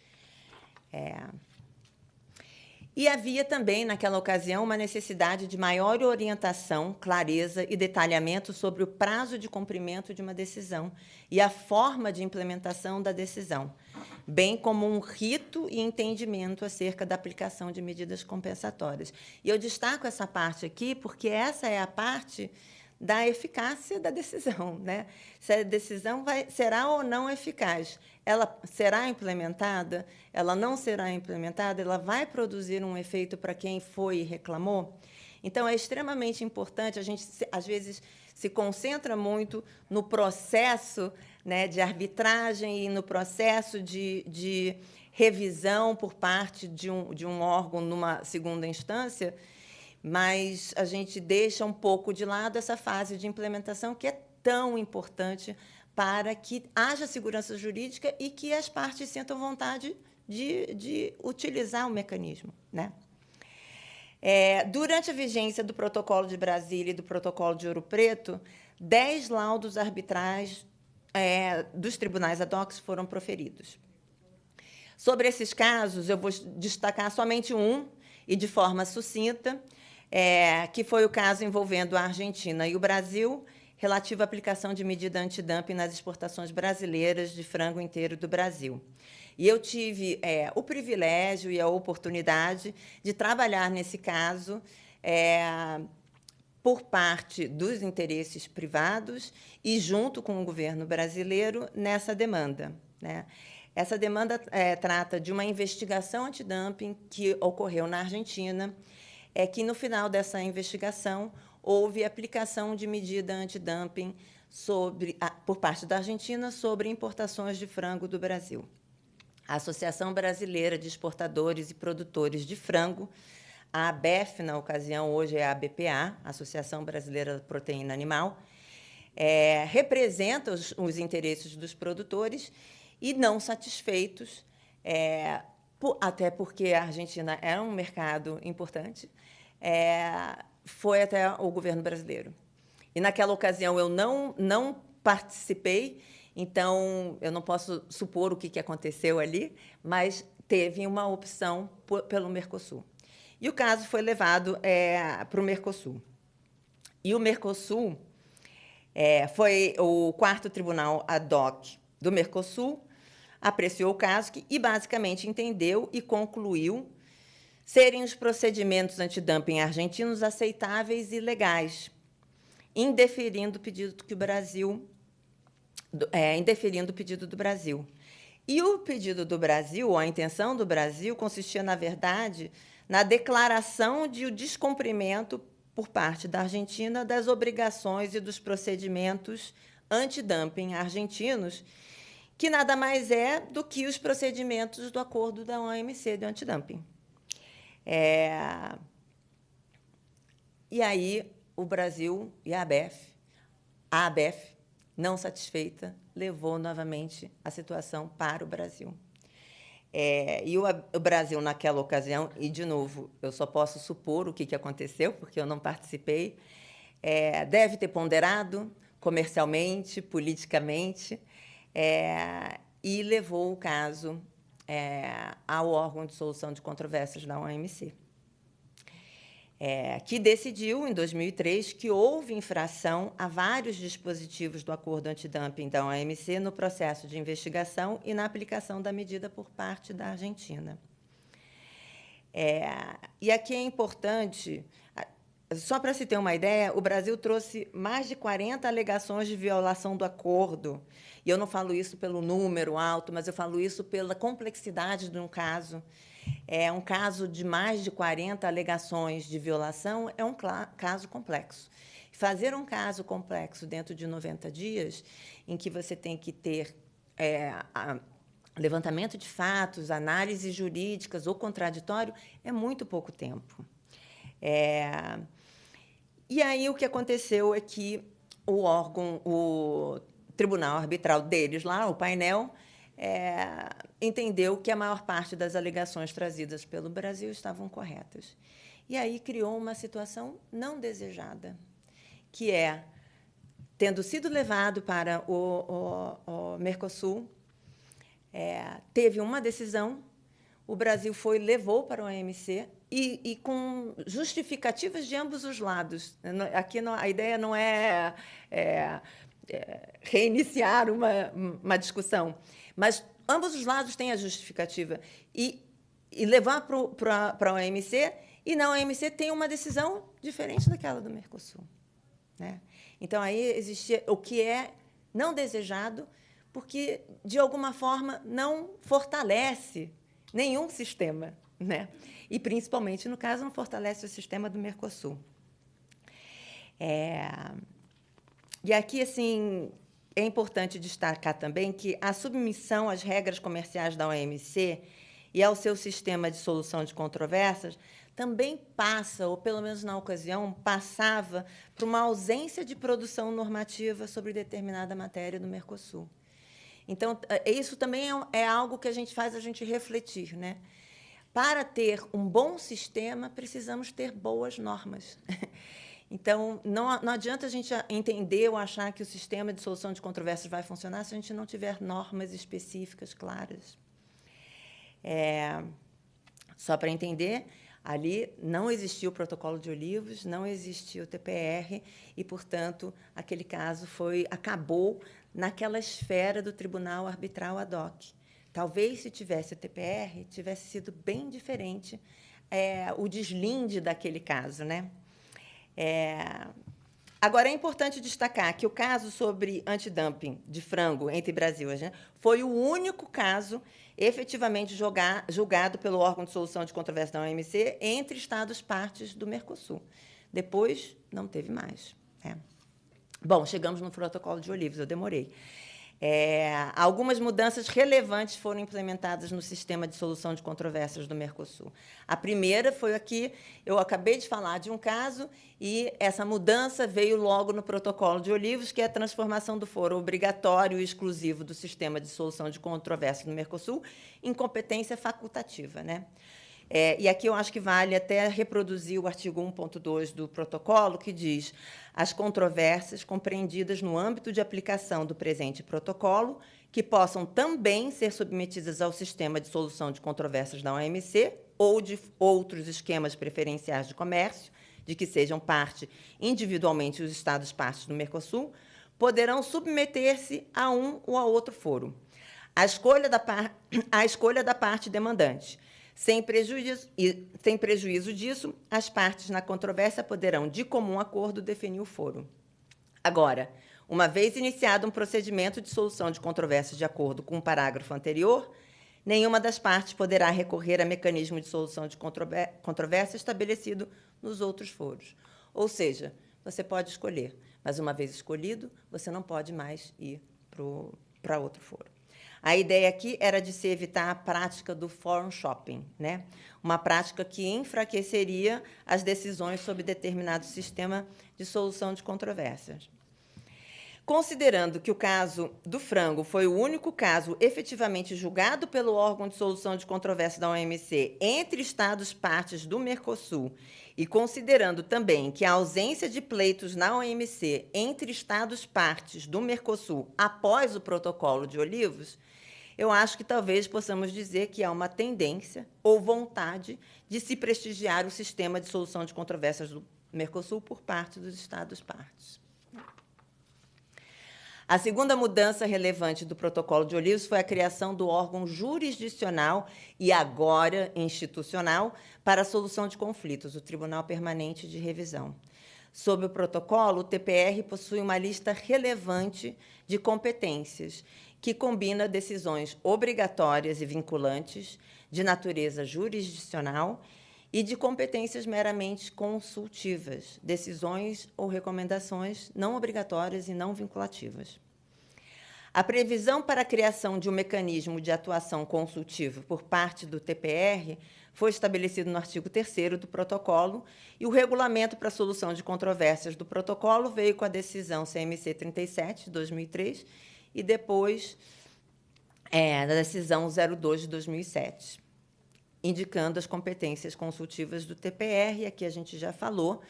E havia também, naquela ocasião, uma necessidade de maior orientação, clareza e detalhamento sobre o prazo de cumprimento de uma decisão e a forma de implementação da decisão, bem como um rito e entendimento acerca da aplicação de medidas compensatórias. E eu destaco essa parte aqui porque essa é a parte da eficácia da decisão, né? Se a decisão será ou não eficaz, ela será implementada, ela não será implementada, ela vai produzir um efeito para quem foi e reclamou? Então, é extremamente importante, a gente, às vezes, se concentra muito no processo, né, de arbitragem e no processo de revisão por parte de um órgão numa segunda instância, mas a gente deixa um pouco de lado essa fase de implementação que é tão importante para que haja segurança jurídica e que as partes sintam vontade de utilizar o mecanismo, né? Durante a vigência do Protocolo de Brasília e do Protocolo de Ouro Preto, 10 laudos arbitrais dos tribunais ad hoc foram proferidos. Sobre esses casos, eu vou destacar somente um, e de forma sucinta, que foi o caso envolvendo a Argentina e o Brasil, relativo à aplicação de medida antidumping nas exportações brasileiras de frango inteiro do Brasil. E eu tive o privilégio e a oportunidade de trabalhar nesse caso por parte dos interesses privados e junto com o governo brasileiro nessa demanda, né? Essa demanda trata de uma investigação antidumping que ocorreu na Argentina, que, no final dessa investigação, houve aplicação de medida antidumping por parte da Argentina sobre importações de frango do Brasil. A Associação Brasileira de Exportadores e Produtores de Frango, a ABEF, na ocasião, hoje é a ABPA, Associação Brasileira de Proteína Animal, representa os interesses dos produtores e, não satisfeitos, até porque a Argentina é um mercado importante, foi até o governo brasileiro. E, naquela ocasião, eu não participei, então eu não posso supor o que aconteceu ali, mas teve uma opção pelo Mercosul. E o caso foi levado para o Mercosul. E o Mercosul foi o 4º Tribunal ad hoc do Mercosul, apreciou o caso e, basicamente, entendeu e concluiu serem os procedimentos antidumping argentinos aceitáveis e legais, indeferindo o pedido do Brasil. E o pedido do Brasil, ou a intenção do Brasil, consistia, na verdade, na declaração de o descumprimento por parte da Argentina das obrigações e dos procedimentos antidumping argentinos, que nada mais é do que os procedimentos do acordo da OMC de antidumping. E aí o Brasil e a ABF, não satisfeita, levou novamente a situação para o Brasil. E o Brasil, naquela ocasião, e, de novo, eu só posso supor o que aconteceu, porque eu não participei, deve ter ponderado comercialmente, politicamente, e levou o caso ao órgão de solução de controvérsias da OMC, que decidiu, em 2003, que houve infração a vários dispositivos do acordo antidumping da OMC no processo de investigação e na aplicação da medida por parte da Argentina. E aqui é importante, só para se ter uma ideia, o Brasil trouxe mais de 40 alegações de violação do acordo. E eu não falo isso pelo número alto, mas eu falo isso pela complexidade de um caso. Um caso de mais de 40 alegações de violação é um caso complexo. Fazer um caso complexo dentro de 90 dias, em que você tem que ter levantamento de fatos, análises jurídicas ou contraditório, é muito pouco tempo. E aí o que aconteceu é que o tribunal arbitral deles lá, o painel, entendeu que a maior parte das alegações trazidas pelo Brasil estavam corretas. E aí criou uma situação não desejada, que tendo sido levado para o Mercosul, teve uma decisão, o Brasil levou para o OMC e com justificativas de ambos os lados. Aqui a ideia não é reiniciar uma discussão, mas ambos os lados têm a justificativa. E levar para a OMC, e na OMC tem uma decisão diferente daquela do Mercosul, né? Então, aí existia o que é não desejado, porque, de alguma forma, não fortalece nenhum sistema, né? E, principalmente, no caso, não fortalece o sistema do Mercosul. E aqui, assim, é importante destacar também que a submissão às regras comerciais da OMC e ao seu sistema de solução de controvérsias também passa, ou pelo menos na ocasião, passava por uma ausência de produção normativa sobre determinada matéria do Mercosul. Então, isso também é algo que faz a gente refletir, né? Para ter um bom sistema, precisamos ter boas normas. Então, não adianta a gente entender ou achar que o sistema de solução de controvérsias vai funcionar se a gente não tiver normas específicas claras. Só para entender, ali não existia o protocolo de Olivos, não existia o TPR, e, portanto, aquele caso acabou naquela esfera do Tribunal Arbitral ad hoc. Talvez, se tivesse o TPR, tivesse sido bem diferente o deslinde daquele caso, né? Agora, é importante destacar que o caso sobre antidumping de frango entre Brasil e Argentina foi o único caso efetivamente julgado pelo órgão de solução de controvérsia da OMC entre Estados-partes do Mercosul. Depois, não teve mais. Bom, chegamos no protocolo de Olivos, eu demorei. Algumas mudanças relevantes foram implementadas no sistema de solução de controvérsias do Mercosul. A primeira foi aqui, eu acabei de falar de um caso, e essa mudança veio logo no protocolo de Olivos, que é a transformação do foro obrigatório e exclusivo do sistema de solução de controvérsias do Mercosul em competência facultativa, né? E aqui eu acho que vale até reproduzir o artigo 1.2 do protocolo, que diz: as controvérsias compreendidas no âmbito de aplicação do presente protocolo, que possam também ser submetidas ao sistema de solução de controvérsias da OMC ou de outros esquemas preferenciais de comércio, de que sejam parte individualmente os Estados-partes do Mercosul, poderão submeter-se a um ou a outro foro. A escolha da parte demandante. Sem prejuízo disso, as partes na controvérsia poderão, de comum acordo, definir o foro. Agora, uma vez iniciado um procedimento de solução de controvérsias de acordo com o parágrafo anterior, nenhuma das partes poderá recorrer a mecanismo de solução de controvérsia estabelecido nos outros foros. Ou seja, você pode escolher, mas, uma vez escolhido, você não pode mais ir para outro foro. A ideia aqui era de se evitar a prática do forum shopping, né? Uma prática que enfraqueceria as decisões sobre determinado sistema de solução de controvérsias. Considerando que o caso do frango foi o único caso efetivamente julgado pelo órgão de solução de controvérsia da OMC entre Estados-partes do Mercosul, e considerando também que a ausência de pleitos na OMC entre Estados-partes do Mercosul após o Protocolo de Olivos, eu acho que talvez possamos dizer que há uma tendência ou vontade de se prestigiar o sistema de solução de controvérsias do Mercosul por parte dos Estados-partes. A segunda mudança relevante do Protocolo de Olivos foi a criação do órgão jurisdicional e agora institucional para a solução de conflitos, o Tribunal Permanente de Revisão. Sob o protocolo, o TPR possui uma lista relevante de competências, que combina decisões obrigatórias e vinculantes, de natureza jurisdicional, e de competências meramente consultivas, decisões ou recomendações não obrigatórias e não vinculativas. A previsão para a criação de um mecanismo de atuação consultiva por parte do TPR foi estabelecido no artigo 3º do protocolo, e o regulamento para a solução de controvérsias do protocolo veio com a decisão CMC 37, de 2003, e depois da decisão 02, de 2007. Indicando as competências consultivas do TPR, e aqui a gente já falou,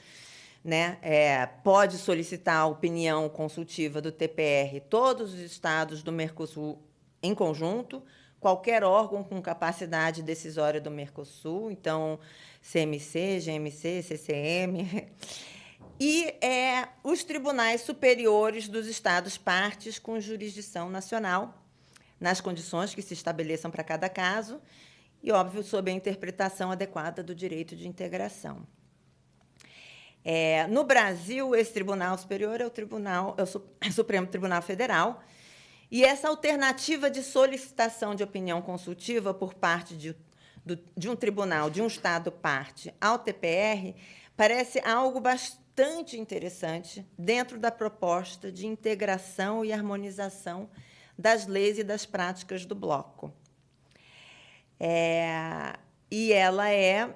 né? Pode solicitar a opinião consultiva do TPR todos os estados do Mercosul em conjunto, qualquer órgão com capacidade decisória do Mercosul, então, CMC, GMC, CCM, e os tribunais superiores dos estados-partes com jurisdição nacional, nas condições que se estabeleçam para cada caso, e, óbvio, sob a interpretação adequada do direito de integração. No Brasil, esse Tribunal Superior é o Supremo Tribunal Federal, e essa alternativa de solicitação de opinião consultiva por parte de um tribunal, de um Estado-parte, ao TPR, parece algo bastante interessante dentro da proposta de integração e harmonização das leis e das práticas do bloco. E ela é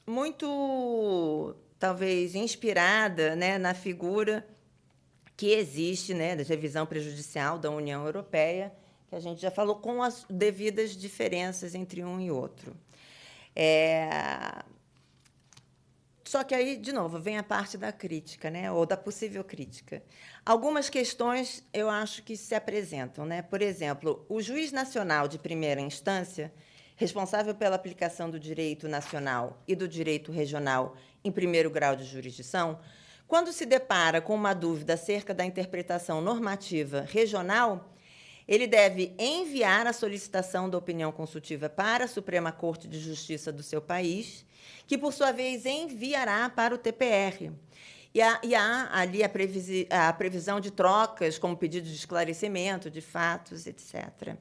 muito, talvez, inspirada, né, na figura que existe, né, da revisão prejudicial da União Europeia, que a gente já falou, com as devidas diferenças entre um e outro. Só que aí, de novo, vem a parte da crítica, né, ou da possível crítica. Algumas questões eu acho que se apresentam, né? Por exemplo, o juiz nacional de primeira instância, responsável pela aplicação do direito nacional e do direito regional em primeiro grau de jurisdição, quando se depara com uma dúvida acerca da interpretação normativa regional, ele deve enviar a solicitação da opinião consultiva para a Suprema Corte de Justiça do seu país, que, por sua vez, enviará para o TPR. E há ali a previsão de trocas, como pedido de esclarecimento de fatos, etc.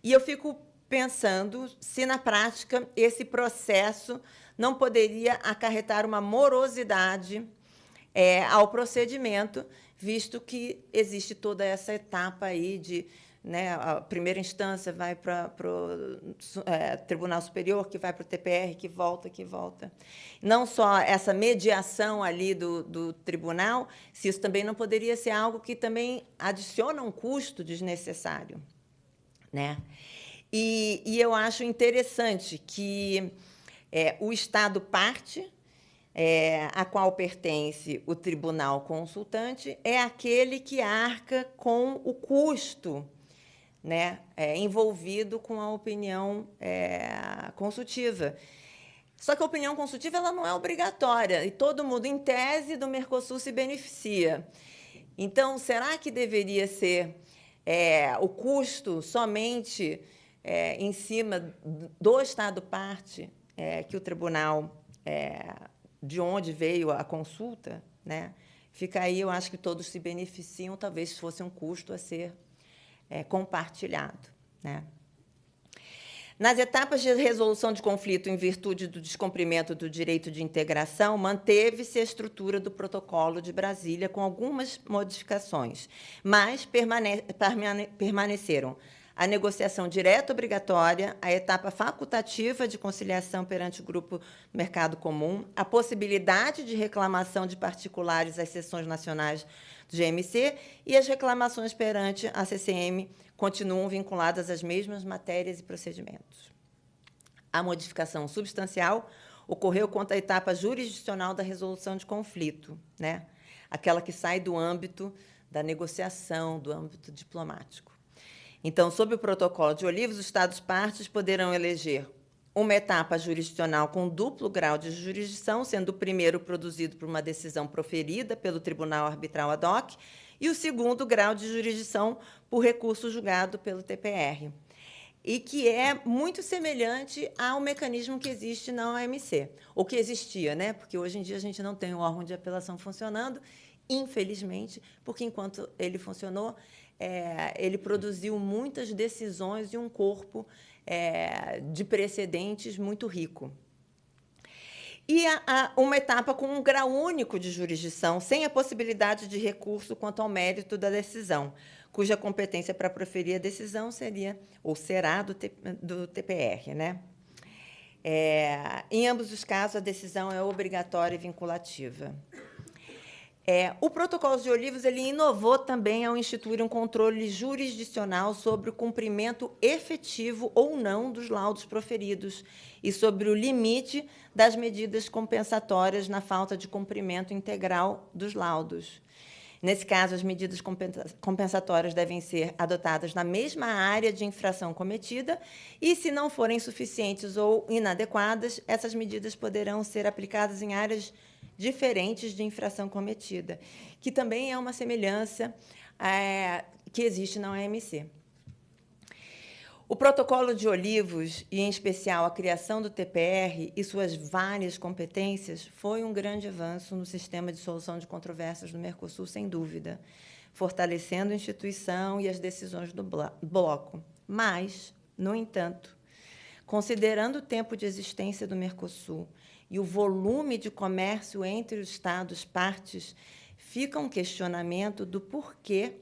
E eu fico pensando se, na prática, esse processo não poderia acarretar uma morosidade ao procedimento, visto que existe toda essa etapa aí de, né, a primeira instância vai para o Tribunal Superior, que vai para o TPR, que volta. Não só essa mediação ali do tribunal, se isso também não poderia ser algo que também adiciona um custo desnecessário, né? E eu acho interessante que o Estado-parte, a qual pertence o tribunal consultante, é aquele que arca com o custo, né, envolvido com a opinião consultiva. Só que a opinião consultiva ela não é obrigatória, e todo mundo, em tese, do Mercosul se beneficia. Então, será que deveria ser o custo somente em cima do Estado-parte, que o tribunal, de onde veio a consulta, né? Fica aí, eu acho que todos se beneficiam, talvez fosse um custo a ser compartilhado, né? Nas etapas de resolução de conflito em virtude do descumprimento do direito de integração, manteve-se a estrutura do Protocolo de Brasília com algumas modificações, mas permaneceram a negociação direta obrigatória, a etapa facultativa de conciliação perante o Grupo Mercado Comum, a possibilidade de reclamação de particulares às sessões nacionais do GMC e as reclamações perante a CCM continuam vinculadas às mesmas matérias e procedimentos. A modificação substancial ocorreu quanto à etapa jurisdicional da resolução de conflito, né? Aquela que sai do âmbito da negociação, do âmbito diplomático. Então, sob o Protocolo de Olivos, os Estados-partes poderão eleger uma etapa jurisdicional com duplo grau de jurisdição, sendo o primeiro produzido por uma decisão proferida pelo Tribunal Arbitral ad hoc e o segundo grau de jurisdição por recurso julgado pelo TPR, e que é muito semelhante ao mecanismo que existe na OMC, ou que existia, né? Porque hoje em dia a gente não tem o órgão de apelação funcionando, infelizmente, porque enquanto ele funcionou, ele produziu muitas decisões e um corpo de precedentes muito rico. E uma etapa com um grau único de jurisdição, sem a possibilidade de recurso quanto ao mérito da decisão, cuja competência para proferir a decisão seria, ou será, do TPR, né? Em ambos os casos, a decisão é obrigatória e vinculativa. O Protocolo de Olivos ele inovou também ao instituir um controle jurisdicional sobre o cumprimento efetivo ou não dos laudos proferidos e sobre o limite das medidas compensatórias na falta de cumprimento integral dos laudos. Nesse caso, as medidas compensatórias devem ser adotadas na mesma área de infração cometida e, se não forem suficientes ou inadequadas, essas medidas poderão ser aplicadas em áreas diferentes de infração cometida, que também é uma semelhança que existe na OMC. O Protocolo de Olivos, e, em especial, a criação do TPR e suas várias competências, foi um grande avanço no sistema de solução de controvérsias do Mercosul, sem dúvida, fortalecendo a instituição e as decisões do bloco. Mas, no entanto, considerando o tempo de existência do Mercosul e o volume de comércio entre os Estados-partes, fica um questionamento do porquê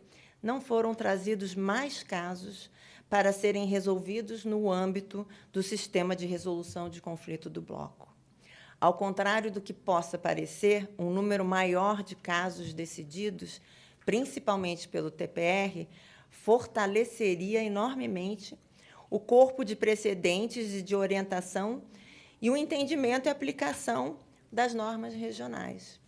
não foram trazidos mais casos para serem resolvidos no âmbito do sistema de resolução de conflito do bloco. Ao contrário do que possa parecer, um número maior de casos decididos, principalmente pelo TPR, fortaleceria enormemente o corpo de precedentes e de orientação e o entendimento e aplicação das normas regionais.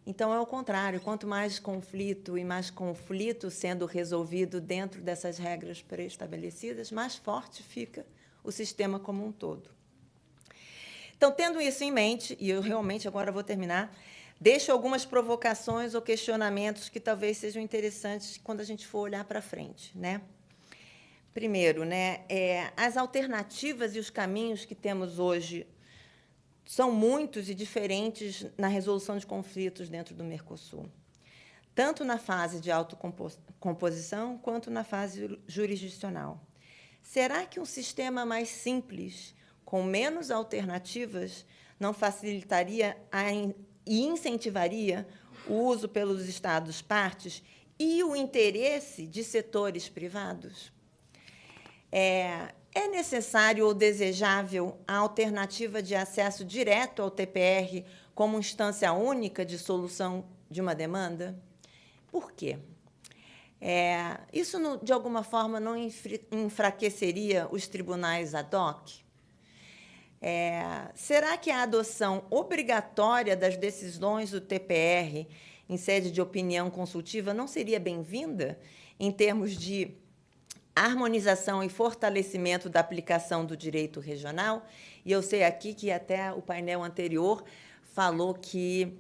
Então, é o contrário, quanto mais conflito e mais conflito sendo resolvido dentro dessas regras pré-estabelecidas, mais forte fica o sistema como um todo. Então, tendo isso em mente, e eu realmente agora vou terminar, deixo algumas provocações ou questionamentos que talvez sejam interessantes quando a gente for olhar para frente, né? Primeiro, né, as alternativas e os caminhos que temos hoje são muitos e diferentes na resolução de conflitos dentro do Mercosul, tanto na fase de autocomposição quanto na fase jurisdicional. Será que um sistema mais simples, com menos alternativas, não facilitaria e incentivaria o uso pelos Estados-partes e o interesse de setores privados? É necessário ou desejável a alternativa de acesso direto ao TPR como instância única de solução de uma demanda? Por quê? Isso, de alguma forma, não enfraqueceria os tribunais ad hoc? Será que a adoção obrigatória das decisões do TPR em sede de opinião consultiva não seria bem-vinda em termos de harmonização e fortalecimento da aplicação do direito regional. E eu sei aqui que até o painel anterior falou que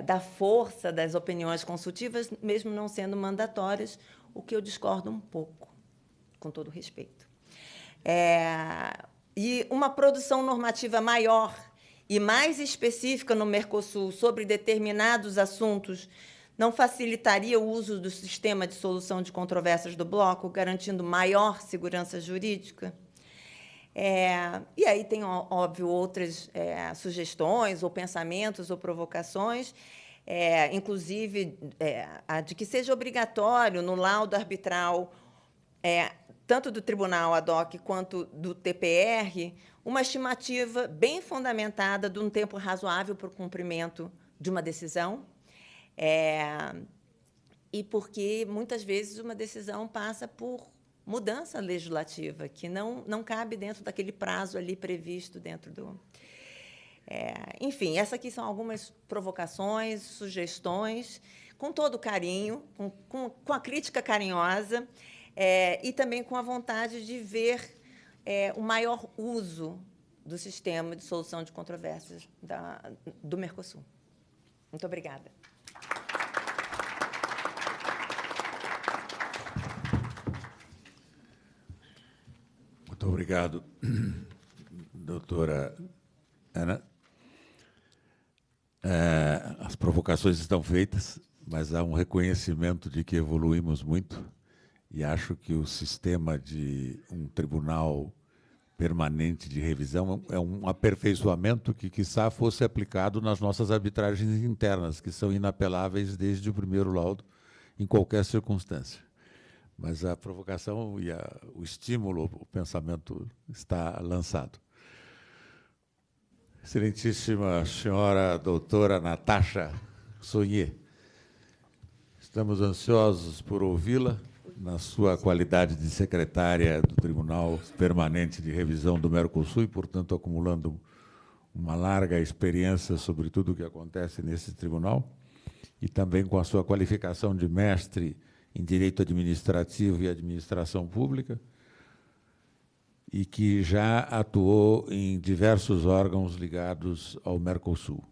da força das opiniões consultivas, mesmo não sendo mandatórias, o que eu discordo um pouco, com todo respeito. E uma produção normativa maior e mais específica no Mercosul sobre determinados assuntos não facilitaria o uso do sistema de solução de controvérsias do bloco, garantindo maior segurança jurídica? E aí tem, óbvio, outras sugestões, ou pensamentos, ou provocações, inclusive a de que seja obrigatório, no laudo arbitral, tanto do Tribunal ad hoc quanto do TPR, uma estimativa bem fundamentada de um tempo razoável para o cumprimento de uma decisão, e porque, muitas vezes, uma decisão passa por mudança legislativa, que não cabe dentro daquele prazo ali previsto dentro do... enfim, essas aqui são algumas provocações, sugestões, com todo carinho, com a crítica carinhosa, e também com a vontade de ver o maior uso do sistema de solução de controvérsias do Mercosul. Muito obrigada. Muito obrigado, doutora Ana. As provocações estão feitas, mas há um reconhecimento de que evoluímos muito e acho que o sistema de um tribunal permanente de revisão é um aperfeiçoamento que, quiçá, fosse aplicado nas nossas arbitragens internas, que são inapeláveis desde o primeiro laudo, em qualquer circunstância. Mas a provocação e o estímulo, o pensamento está lançado. Excelentíssima senhora doutora Natasha Saunier, estamos ansiosos por ouvi-la na sua qualidade de secretária do Tribunal Permanente de Revisão do Mercosul e, portanto, acumulando uma larga experiência sobre tudo o que acontece nesse tribunal, e também com a sua qualificação de mestre em Direito Administrativo e Administração Pública, e que já atuou em diversos órgãos ligados ao Mercosul.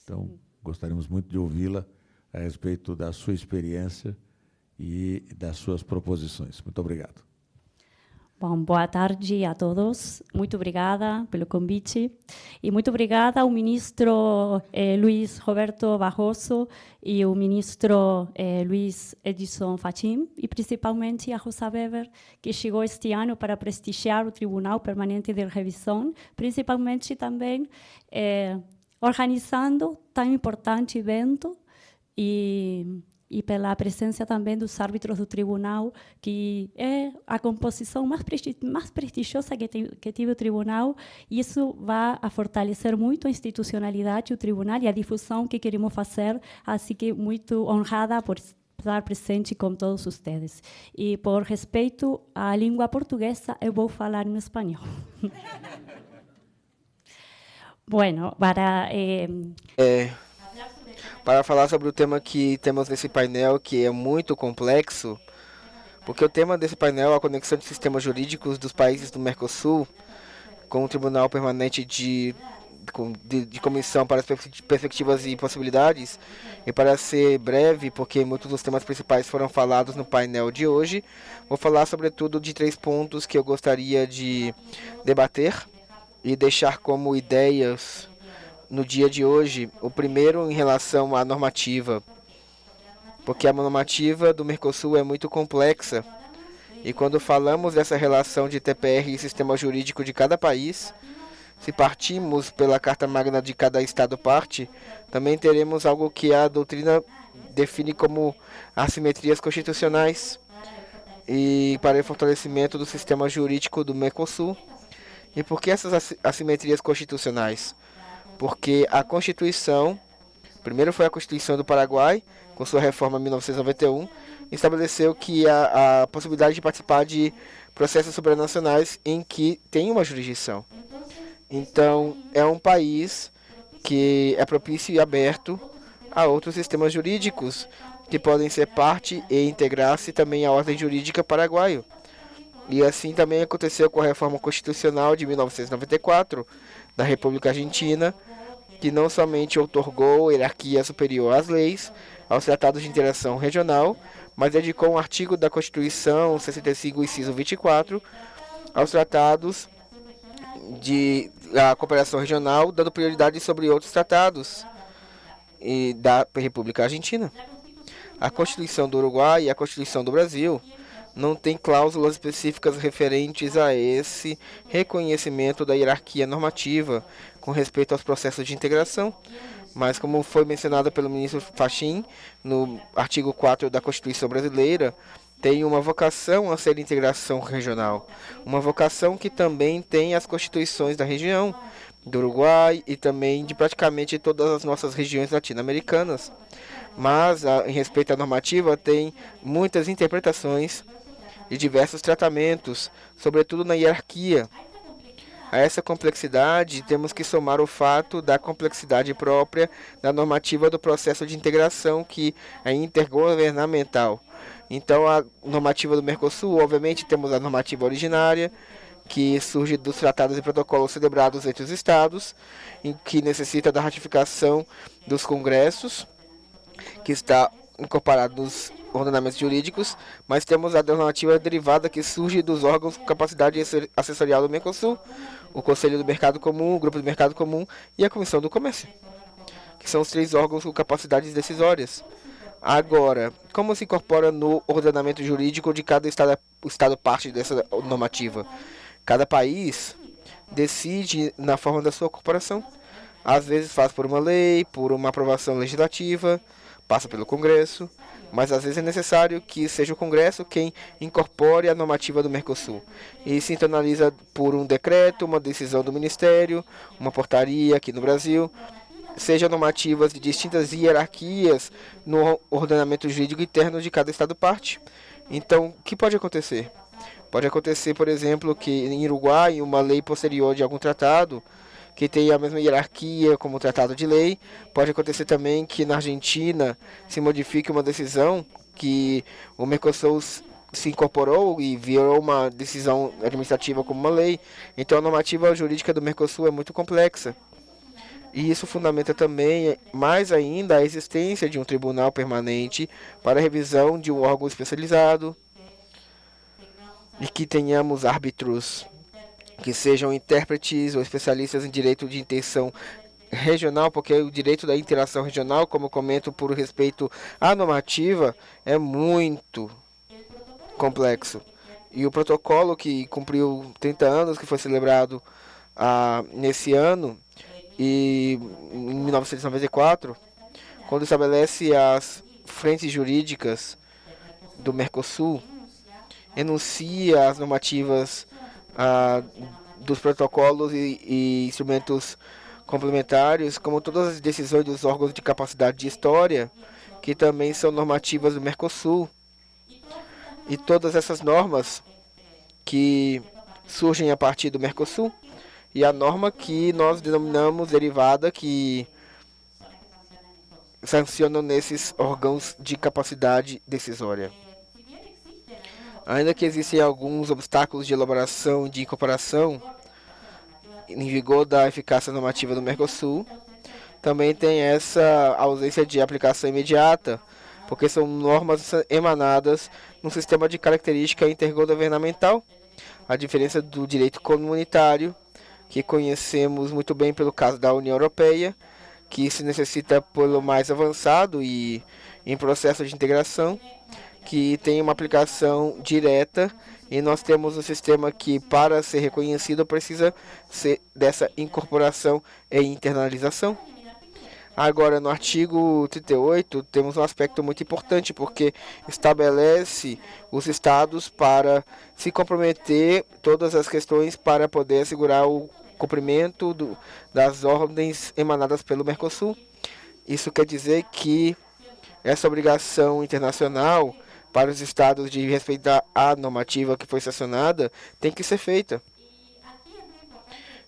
Então, gostaríamos muito de ouvi-la a respeito da sua experiência e das suas proposições. Muito obrigado. Bom, boa tarde a todos. Muito obrigada pelo convite. E muito obrigada ao ministro Luiz Roberto Barroso e ao ministro Luiz Edson Fachin, e principalmente a Rosa Weber, que chegou este ano para prestigiar o Tribunal Permanente de Revisão, principalmente também organizando tão importante evento e pela presença também dos árbitros do tribunal, que é a composição mais prestigiosa que tive o tribunal, e isso vai a fortalecer muito a institucionalidade do tribunal e a difusão que queremos fazer, assim que muito honrada por estar presente com todos vocês. E por respeito à língua portuguesa, eu vou falar em espanhol. Bueno, para falar sobre o tema que temos nesse painel, que é muito complexo, porque o tema desse painel é a conexão de sistemas jurídicos dos países do Mercosul com o Tribunal Permanente de Comissão para as Perspectivas e Possibilidades. E para ser breve, porque muitos dos temas principais foram falados no painel de hoje, vou falar sobretudo de 3 pontos que eu gostaria de debater e deixar como ideias no dia de hoje. O primeiro, em relação à normativa, porque a normativa do Mercosul é muito complexa, e quando falamos dessa relação de TPR e sistema jurídico de cada país, se partimos pela Carta Magna de cada Estado-parte, também teremos algo que a doutrina define como assimetrias constitucionais, e para o fortalecimento do sistema jurídico do Mercosul. E por que essas assimetrias constitucionais? Porque a Constituição, primeiro foi a Constituição do Paraguai, com sua reforma em 1991, estabeleceu que a possibilidade de participar de processos supranacionais em que tem uma jurisdição. Então, é um país que é propício e aberto a outros sistemas jurídicos, que podem ser parte e integrar-se também à ordem jurídica paraguaio. E assim também aconteceu com a reforma constitucional de 1994 da República Argentina, que não somente outorgou hierarquia superior às leis, aos tratados de interação regional, mas dedicou um artigo da Constituição 65, inciso 24, aos tratados de a cooperação regional, dando prioridade sobre outros tratados da República Argentina. A Constituição do Uruguai e a Constituição do Brasil não tem cláusulas específicas referentes a esse reconhecimento da hierarquia normativa com respeito aos processos de integração, mas como foi mencionado pelo ministro Fachin, no artigo 4 da Constituição brasileira, tem uma vocação a ser integração regional, uma vocação que também tem as constituições da região, do Uruguai e também de praticamente todas as nossas regiões latino-americanas. Mas, em respeito à normativa, tem muitas interpretações de diversos tratamentos, sobretudo na hierarquia. A essa complexidade, temos que somar o fato da complexidade própria da normativa do processo de integração, que é intergovernamental. Então, a normativa do Mercosul, obviamente, temos a normativa originária, que surge dos tratados e protocolos celebrados entre os Estados, em que necessita da ratificação dos congressos, que está incorporado nos ordenamentos jurídicos, mas temos a normativa derivada que surge dos órgãos com capacidade assessorial do Mercosul, o Conselho do Mercado Comum, o Grupo do Mercado Comum e a Comissão do Comércio, que são os 3 órgãos com capacidades decisórias. Agora, como se incorpora no ordenamento jurídico de cada estado parte dessa normativa? Cada país decide na forma da sua corporação. Às vezes faz por uma lei, por uma aprovação legislativa, passa pelo Congresso, mas às vezes é necessário que seja o Congresso quem incorpore a normativa do Mercosul. E se internaliza por um decreto, uma decisão do Ministério, uma portaria aqui no Brasil, sejam normativas de distintas hierarquias no ordenamento jurídico interno de cada Estado-parte. Então, o que pode acontecer? Pode acontecer, por exemplo, que em Uruguai, uma lei posterior de algum tratado, que tenha a mesma hierarquia como o tratado de lei. Pode acontecer também que na Argentina se modifique uma decisão que o Mercosul se incorporou e virou uma decisão administrativa como uma lei. Então a normativa jurídica do Mercosul é muito complexa. E isso fundamenta também, mais ainda, a existência de um tribunal permanente para a revisão de um órgão especializado e que tenhamos árbitros que sejam intérpretes ou especialistas em direito de intenção regional, porque o direito da interação regional, como comento por respeito à normativa, é muito complexo. E o protocolo que cumpriu 30 anos, que foi celebrado nesse ano, e em 1994, quando estabelece as frentes jurídicas do Mercosul, enuncia as normativas dos protocolos e instrumentos complementares, como todas as decisões dos órgãos de capacidade de história, que também são normativas do Mercosul. E todas essas normas que surgem a partir do Mercosul, e a norma que nós denominamos derivada, que sancionam nesses órgãos de capacidade decisória. Ainda que existem alguns obstáculos de elaboração e de incorporação em vigor da eficácia normativa do Mercosul, também tem essa ausência de aplicação imediata, porque são normas emanadas num sistema de característica intergovernamental, a diferença do direito comunitário, que conhecemos muito bem pelo caso da União Europeia, que se necessita pelo mais avançado e em processo de integração, que tem uma aplicação direta, e nós temos um sistema que, para ser reconhecido, precisa ser dessa incorporação e internalização. Agora, no artigo 38, temos um aspecto muito importante, porque estabelece os estados para se comprometer todas as questões para poder assegurar o cumprimento das ordens emanadas pelo Mercosul. Isso quer dizer que essa obrigação internacional para os estados de respeitar a normativa que foi sancionada tem que ser feita.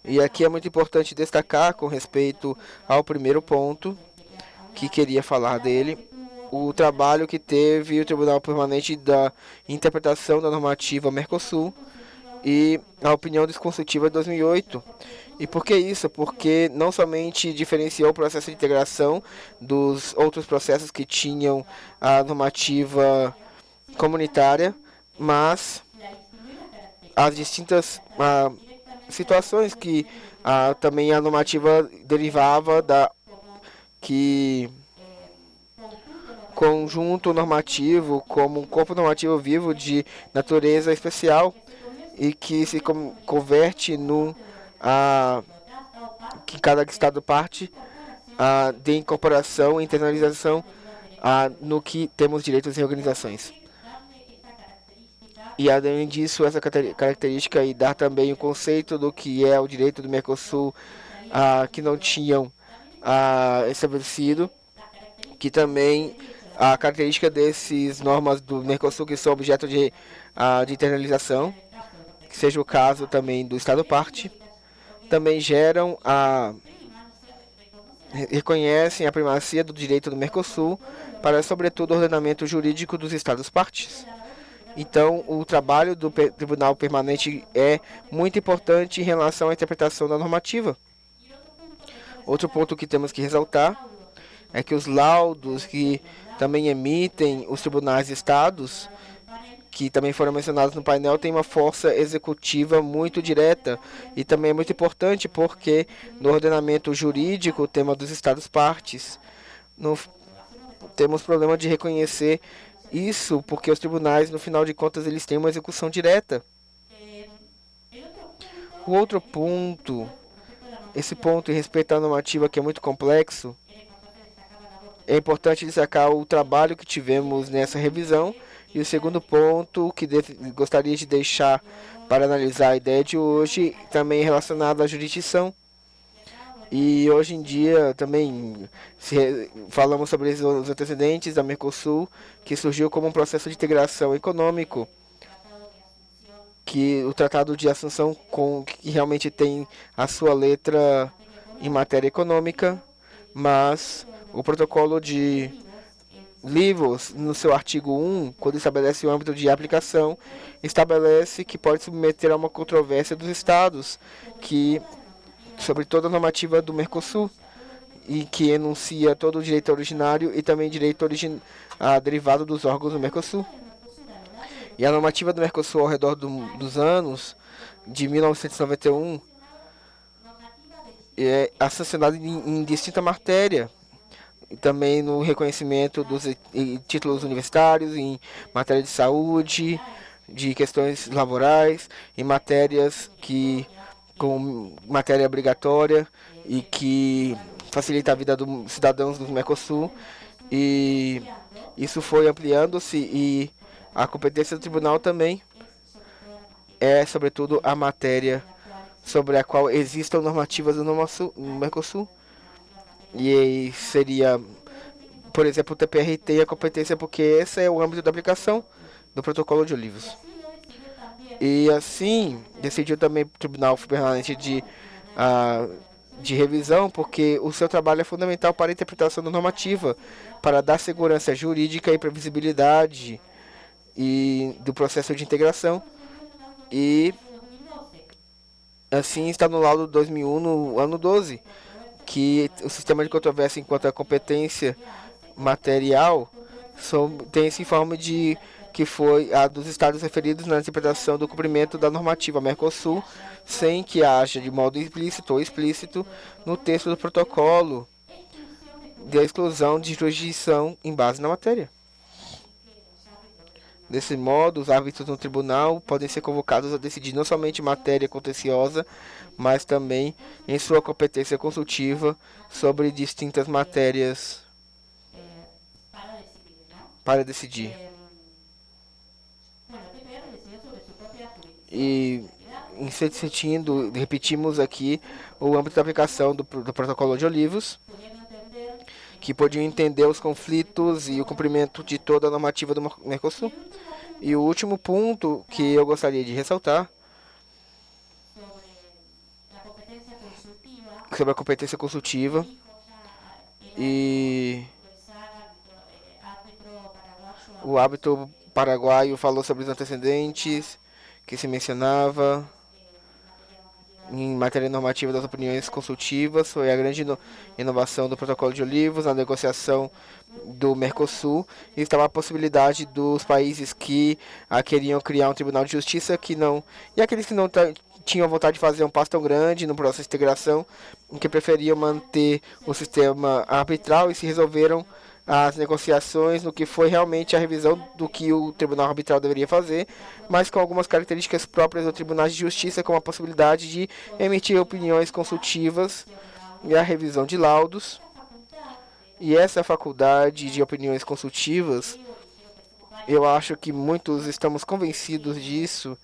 E aqui é muito importante destacar, com respeito ao primeiro ponto, que queria falar dele, o trabalho que teve o Tribunal Permanente da Interpretação da Normativa Mercosul, e a opinião desconsultiva de 2008. E por que isso? Porque não somente diferenciou o processo de integração dos outros processos que tinham a normativa comunitária, mas as distintas situações que também a normativa derivava da que conjunto normativo como um corpo normativo vivo de natureza especial e que se converte no que cada estado parte de incorporação e internalização no que temos direitos e organizações. E além disso, essa característica e dar também o conceito do que é o direito do Mercosul que não tinham estabelecido, que também a característica desses normas do Mercosul que são objeto de internalização, que seja o caso também do Estado parte, também geram reconhecem a primazia do direito do Mercosul para, sobretudo, o ordenamento jurídico dos Estados partes. Então, o trabalho do Tribunal Permanente é muito importante em relação à interpretação da normativa. Outro ponto que temos que ressaltar é que os laudos que também emitem os tribunais de estados, que também foram mencionados no painel, têm uma força executiva muito direta e também é muito importante porque no ordenamento jurídico, o tema dos estados partes, temos problema de reconhecer isso porque os tribunais, no final de contas, eles têm uma execução direta. O outro ponto, esse ponto em respeito à normativa que é muito complexo, é importante destacar o trabalho que tivemos nessa revisão. E o segundo ponto que gostaria de deixar para analisar a ideia de hoje, também relacionado à jurisdição. E hoje em dia também falamos sobre os antecedentes da Mercosul, que surgiu como um processo de integração econômico, que o Tratado de Assunção que realmente tem a sua letra em matéria econômica, mas o protocolo de Livros, no seu artigo 1, quando estabelece o âmbito de aplicação, estabelece que pode submeter a uma controvérsia dos estados sobre toda a normativa do Mercosul e que enuncia todo o direito originário e também direito derivado dos órgãos do Mercosul. E a normativa do Mercosul ao redor dos anos de 1991 é sancionada em distinta matéria, e também no reconhecimento dos títulos universitários, em matéria de saúde, de questões laborais, em matérias com matéria obrigatória e que facilita a vida dos cidadãos do Mercosul. E isso foi ampliando-se e a competência do tribunal também é, sobretudo, a matéria sobre a qual existam normativas no Mercosul. E aí seria, por exemplo, o TPRT e a competência, porque esse é o âmbito da aplicação do Protocolo de Olivos. E assim, decidiu também o Tribunal Permanente de revisão, porque o seu trabalho é fundamental para a interpretação da normativa, para dar segurança jurídica e previsibilidade do processo de integração. E assim está no laudo 2001, no ano 12, que o sistema de controvérsia enquanto a competência material tem esse informe que foi a dos estados referidos na interpretação do cumprimento da normativa Mercosul, sem que haja de modo implícito ou explícito no texto do protocolo de exclusão de jurisdição em base na matéria. Desse modo, os árbitros no tribunal podem ser convocados a decidir não somente matéria contenciosa, mas também em sua competência consultiva sobre distintas matérias para decidir. E, em certo sentido, repetimos aqui o âmbito da aplicação do Protocolo de Olivos, que podiam entender os conflitos e o cumprimento de toda a normativa do Mercosul. E o último ponto que eu gostaria de ressaltar sobre a competência consultiva e o árbitro paraguaio falou sobre os antecedentes, que se mencionava em matéria normativa das opiniões consultivas foi a grande inovação do Protocolo de Olivos na negociação do Mercosul, e estava a possibilidade dos países que queriam criar um Tribunal de Justiça e aqueles que não tinham vontade de fazer um passo tão grande no processo de integração, que preferiam manter o sistema arbitral e se resolveram as negociações no que foi realmente a revisão do que o Tribunal Arbitral deveria fazer, mas com algumas características próprias do Tribunal de Justiça, como a possibilidade de emitir opiniões consultivas e a revisão de laudos. E essa faculdade de opiniões consultivas, eu acho que muitos estamos convencidos disso,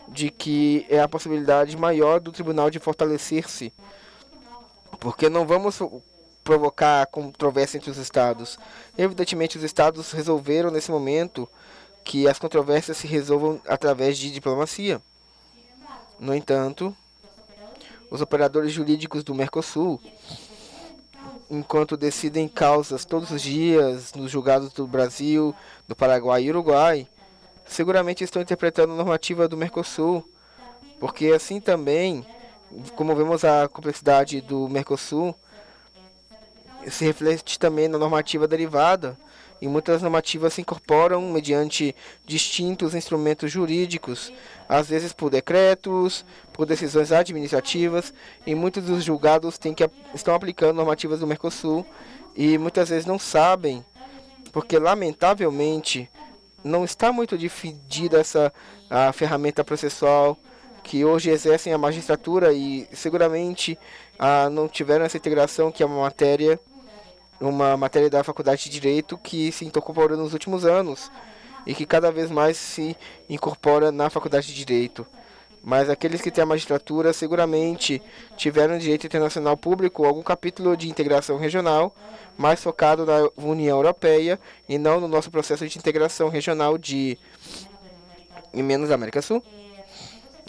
de que é a possibilidade maior do tribunal de fortalecer-se, porque não vamos provocar controvérsia entre os estados. Evidentemente, os estados resolveram nesse momento que as controvérsias se resolvam através de diplomacia. No entanto, os operadores jurídicos do Mercosul, enquanto decidem causas todos os dias nos julgados do Brasil, do Paraguai e Uruguai, seguramente estão interpretando a normativa do Mercosul, porque assim também, como vemos a complexidade do Mercosul, se reflete também na normativa derivada, e muitas normativas se incorporam mediante distintos instrumentos jurídicos, às vezes por decretos, por decisões administrativas, e muitos dos julgados estão aplicando normativas do Mercosul e muitas vezes não sabem, porque lamentavelmente não está muito dividida a ferramenta processual que hoje exercem a magistratura, e seguramente não tiveram essa integração, que é uma matéria da Faculdade de Direito que se incorporou nos últimos anos e que cada vez mais se incorpora na Faculdade de Direito. Mas aqueles que têm a magistratura seguramente tiveram Direito Internacional Público ou algum capítulo de integração regional mais focado na União Europeia e não no nosso processo de integração regional e menos da América Sul.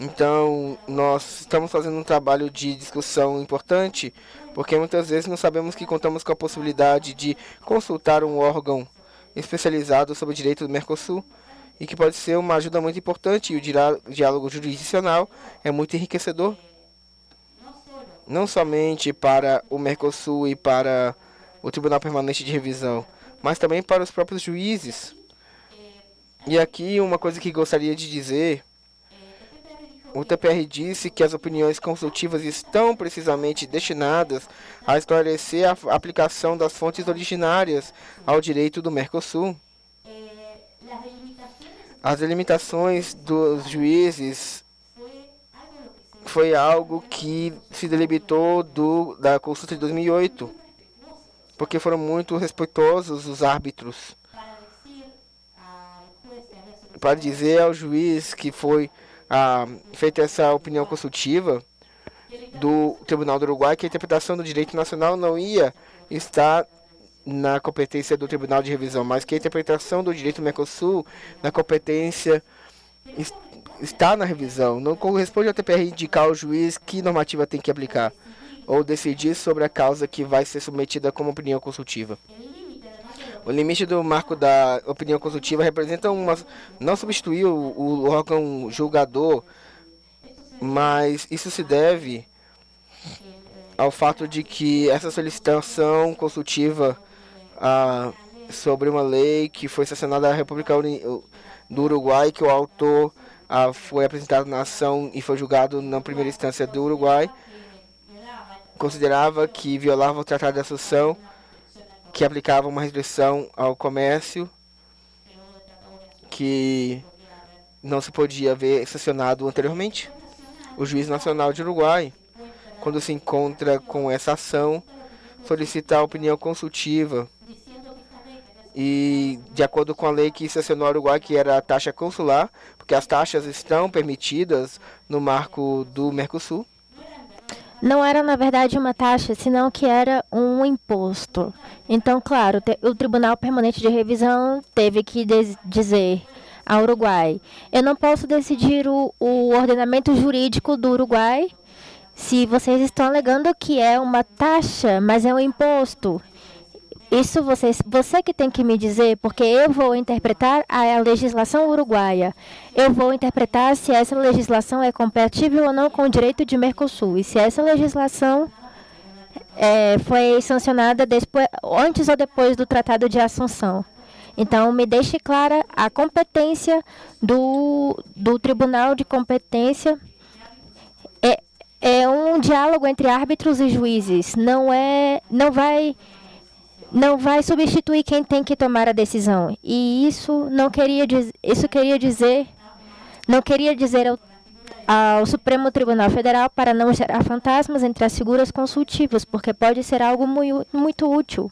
Então, nós estamos fazendo um trabalho de discussão importante, porque muitas vezes não sabemos que contamos com a possibilidade de consultar um órgão especializado sobre o direito do Mercosul, e que pode ser uma ajuda muito importante, e o diálogo jurisdicional é muito enriquecedor, não somente para o Mercosul e para o Tribunal Permanente de Revisão, mas também para os próprios juízes. E aqui uma coisa que gostaria de dizer: o TPR disse que as opiniões consultivas estão precisamente destinadas a esclarecer a aplicação das fontes originárias ao direito do Mercosul. As delimitações dos juízes foi algo que se delimitou da consulta de 2008, porque foram muito respeitosos os árbitros. Para dizer ao juiz que foi feita essa opinião consultiva do Tribunal do Uruguai que a interpretação do direito nacional não ia estar na competência do Tribunal de Revisão, mas que a interpretação do direito do Mercosul na competência está na revisão. Não corresponde ao TPR indicar ao juiz que normativa tem que aplicar ou decidir sobre a causa que vai ser submetida como opinião consultiva. O limite do marco da opinião consultiva representa não substituir o órgão julgador, mas isso se deve ao fato de que essa solicitação consultiva sobre uma lei que foi sancionada na República do Uruguai, que o autor foi apresentado na ação e foi julgado na primeira instância do Uruguai, considerava que violava o Tratado de Associação, que aplicava uma restrição ao comércio que não se podia ver sancionado anteriormente. O juiz nacional de Uruguai, quando se encontra com essa ação, solicita a opinião consultiva e, de acordo com a lei que sancionou o Uruguai, que era a taxa consular, porque as taxas estão permitidas no marco do Mercosul. Não era, na verdade, uma taxa, senão que era um imposto. Então, claro, o Tribunal Permanente de Revisão teve que dizer ao Uruguai: eu não posso decidir o ordenamento jurídico do Uruguai se vocês estão alegando que é uma taxa, mas é um imposto. Isso você que tem que me dizer, porque eu vou interpretar a legislação uruguaia. Eu vou interpretar se essa legislação é compatível ou não com o direito de Mercosul. E se essa legislação foi sancionada antes ou depois do Tratado de Assunção. Então, me deixe clara a competência do Tribunal de Competência. É um diálogo entre árbitros e juízes. Não vai substituir quem tem que tomar a decisão. E isso não queria dizer ao Supremo Tribunal Federal para não gerar fantasmas entre as figuras consultivas, porque pode ser algo muito útil.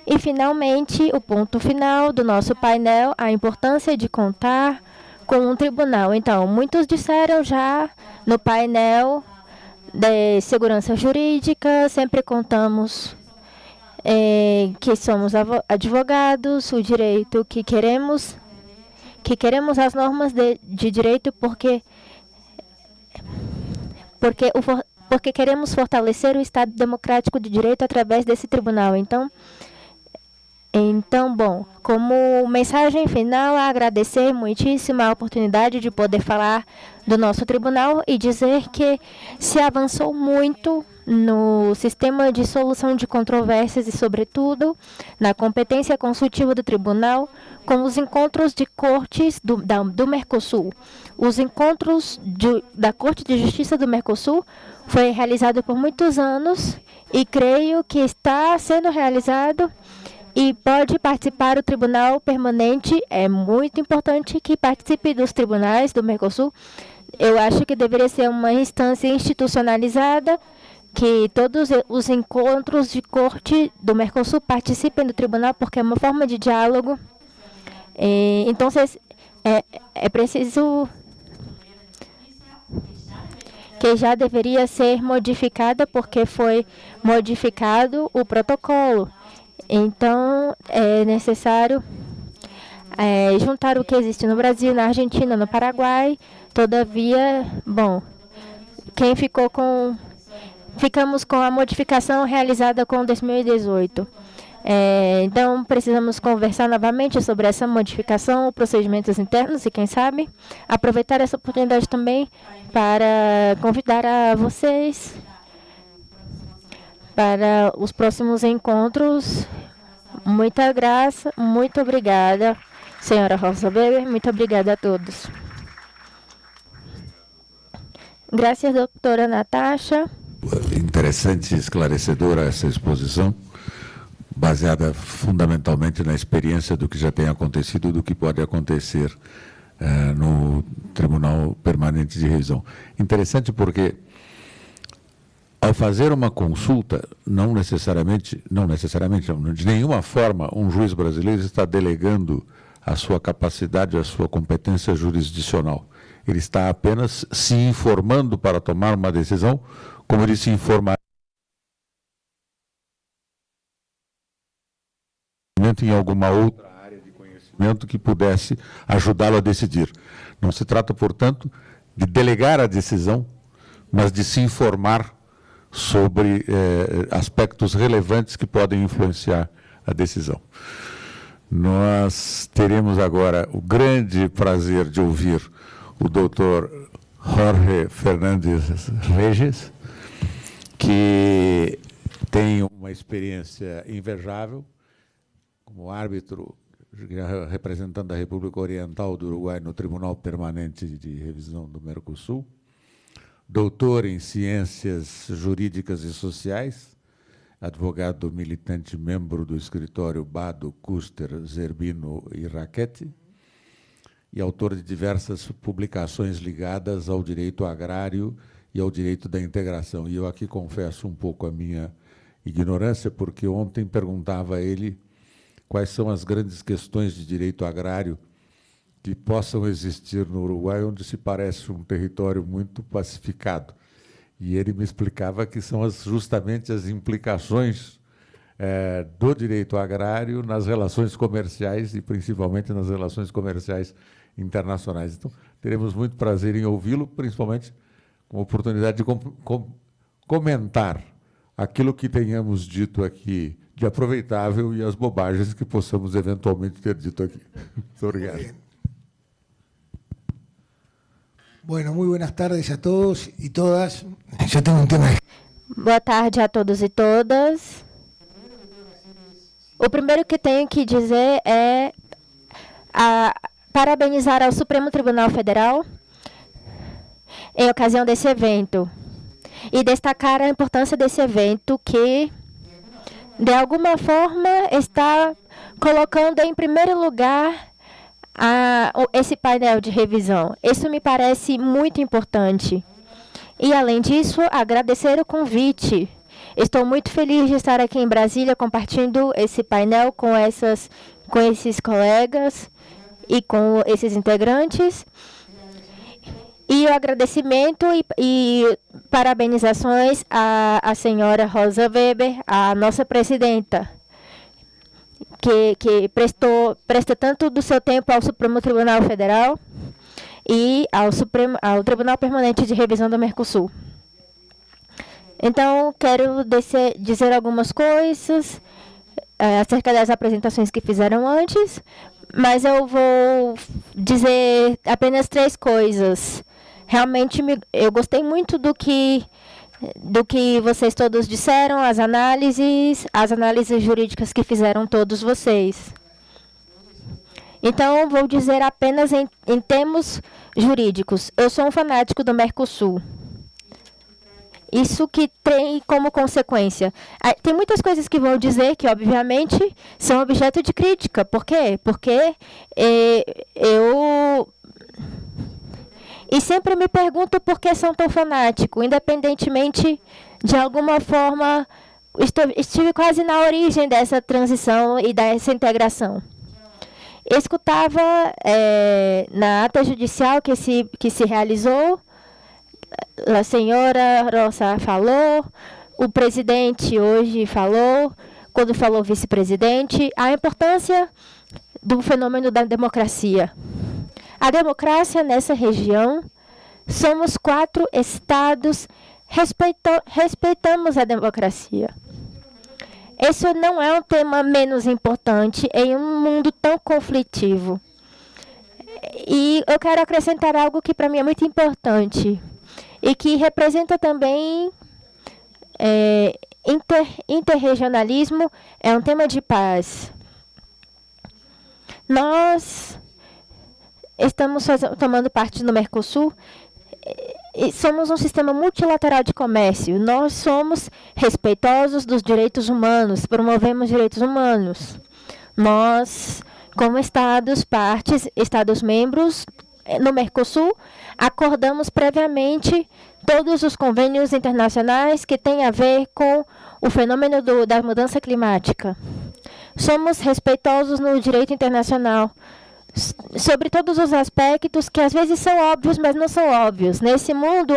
E, finalmente, o ponto final do nosso painel, a importância de contar com um tribunal. Então, muitos disseram já no painel de segurança jurídica, sempre contamos que somos advogados, o direito que queremos as normas de direito porque queremos fortalecer o Estado democrático de direito através desse tribunal. Então, bom, como mensagem final, agradecer muitíssimo a oportunidade de poder falar do nosso tribunal e dizer que se avançou muito no sistema de solução de controvérsias e, sobretudo, na competência consultiva do tribunal com os encontros de cortes do Mercosul. Os encontros da Corte de Justiça do Mercosul foi realizado por muitos anos e creio que está sendo realizado e pode participar o Tribunal Permanente. É muito importante que participe dos tribunais do Mercosul. Eu acho que deveria ser uma instância institucionalizada, que todos os encontros de corte do Mercosul participem do tribunal, porque é uma forma de diálogo. Então, é preciso que já deveria ser modificada, porque foi modificado o protocolo. Então, é necessário juntar o que existe no Brasil, na Argentina, no Paraguai. Todavia, bom, ficamos com a modificação realizada com 2018. Então, precisamos conversar novamente sobre essa modificação, procedimentos internos e, quem sabe, aproveitar essa oportunidade também para convidar a vocês para os próximos encontros. Muita graça, muito obrigada, senhora Rosa Weber, muito obrigada a todos. Graças, doutora Natasha. Interessante e esclarecedora essa exposição, baseada fundamentalmente na experiência do que já tem acontecido e do que pode acontecer no Tribunal Permanente de Revisão. Interessante porque, ao fazer uma consulta, de nenhuma forma, um juiz brasileiro está delegando a sua capacidade, a sua competência jurisdicional. Ele está apenas se informando para tomar uma decisão, como ele se informaria em alguma outra área de conhecimento que pudesse ajudá-lo a decidir. Não se trata, portanto, de delegar a decisão, mas de se informar sobre aspectos relevantes que podem influenciar a decisão. Nós teremos agora o grande prazer de ouvir o doutor Jorge Fernandes Regis, que tem uma experiência invejável como árbitro representando a República Oriental do Uruguai no Tribunal Permanente de Revisão do Mercosul, doutor em Ciências Jurídicas e Sociais, advogado militante, membro do escritório Bado, Custer, Zerbino e Raquete, e autor de diversas publicações ligadas ao direito agrário e ao direito da integração. E eu aqui confesso um pouco a minha ignorância, porque ontem perguntava a ele quais são as grandes questões de direito agrário que possam existir no Uruguai, onde se parece um território muito pacificado. E ele me explicava que são justamente as implicações do direito agrário nas relações comerciais e, principalmente, nas relações comerciais internacionais. Então, teremos muito prazer em ouvi-lo, principalmente com a oportunidade de comentar aquilo que tenhamos dito aqui de aproveitável e as bobagens que possamos eventualmente ter dito aqui. Muito obrigado. Bien. Bueno, muy buenas tardes a todos y todas. Yo tengo un tema. Boa tarde a todos e todas. O primeiro que tenho que dizer é parabenizar ao Supremo Tribunal Federal em ocasião desse evento e destacar a importância desse evento que, de alguma forma, está colocando em primeiro lugar esse painel de revisão. Isso me parece muito importante. E, além disso, agradecer o convite. Estou muito feliz de estar aqui em Brasília compartilhando esse painel com esses colegas e com esses integrantes. E o agradecimento e parabenizações à senhora Rosa Weber, a nossa presidenta, que presta tanto do seu tempo ao Supremo Tribunal Federal e ao Tribunal Permanente de Revisão do Mercosul. Então, quero dizer algumas coisas acerca das apresentações que fizeram antes, mas eu vou dizer apenas 3 coisas. Realmente, eu gostei muito do que vocês todos disseram, as análises jurídicas que fizeram todos vocês. Então, vou dizer apenas em termos jurídicos. Eu sou um fanático do Mercosul. Isso que tem como consequência. Tem muitas coisas que vou dizer que, obviamente, são objeto de crítica. Por quê? Porque eu... E sempre me pergunto por que são tão fanáticos, independentemente, de alguma forma, estive quase na origem dessa transição e dessa integração. Escutava na ata judicial que se realizou, a senhora Rosa falou, o presidente hoje falou, quando falou o vice-presidente, a importância do fenômeno da democracia. A democracia nessa região, somos 4 estados, respeitamos a democracia. Isso não é um tema menos importante em um mundo tão conflitivo. E eu quero acrescentar algo que para mim é muito importante e que representa também interregionalismo, é um tema de paz. Nós estamos tomando parte do Mercosul e somos um sistema multilateral de comércio. Nós somos respeitosos dos direitos humanos, promovemos direitos humanos. Nós, como Estados membros no Mercosul, acordamos previamente todos os convênios internacionais que têm a ver com o fenômeno da mudança climática. Somos respeitosos no direito internacional sobre todos os aspectos que às vezes são óbvios, mas não são óbvios. Nesse mundo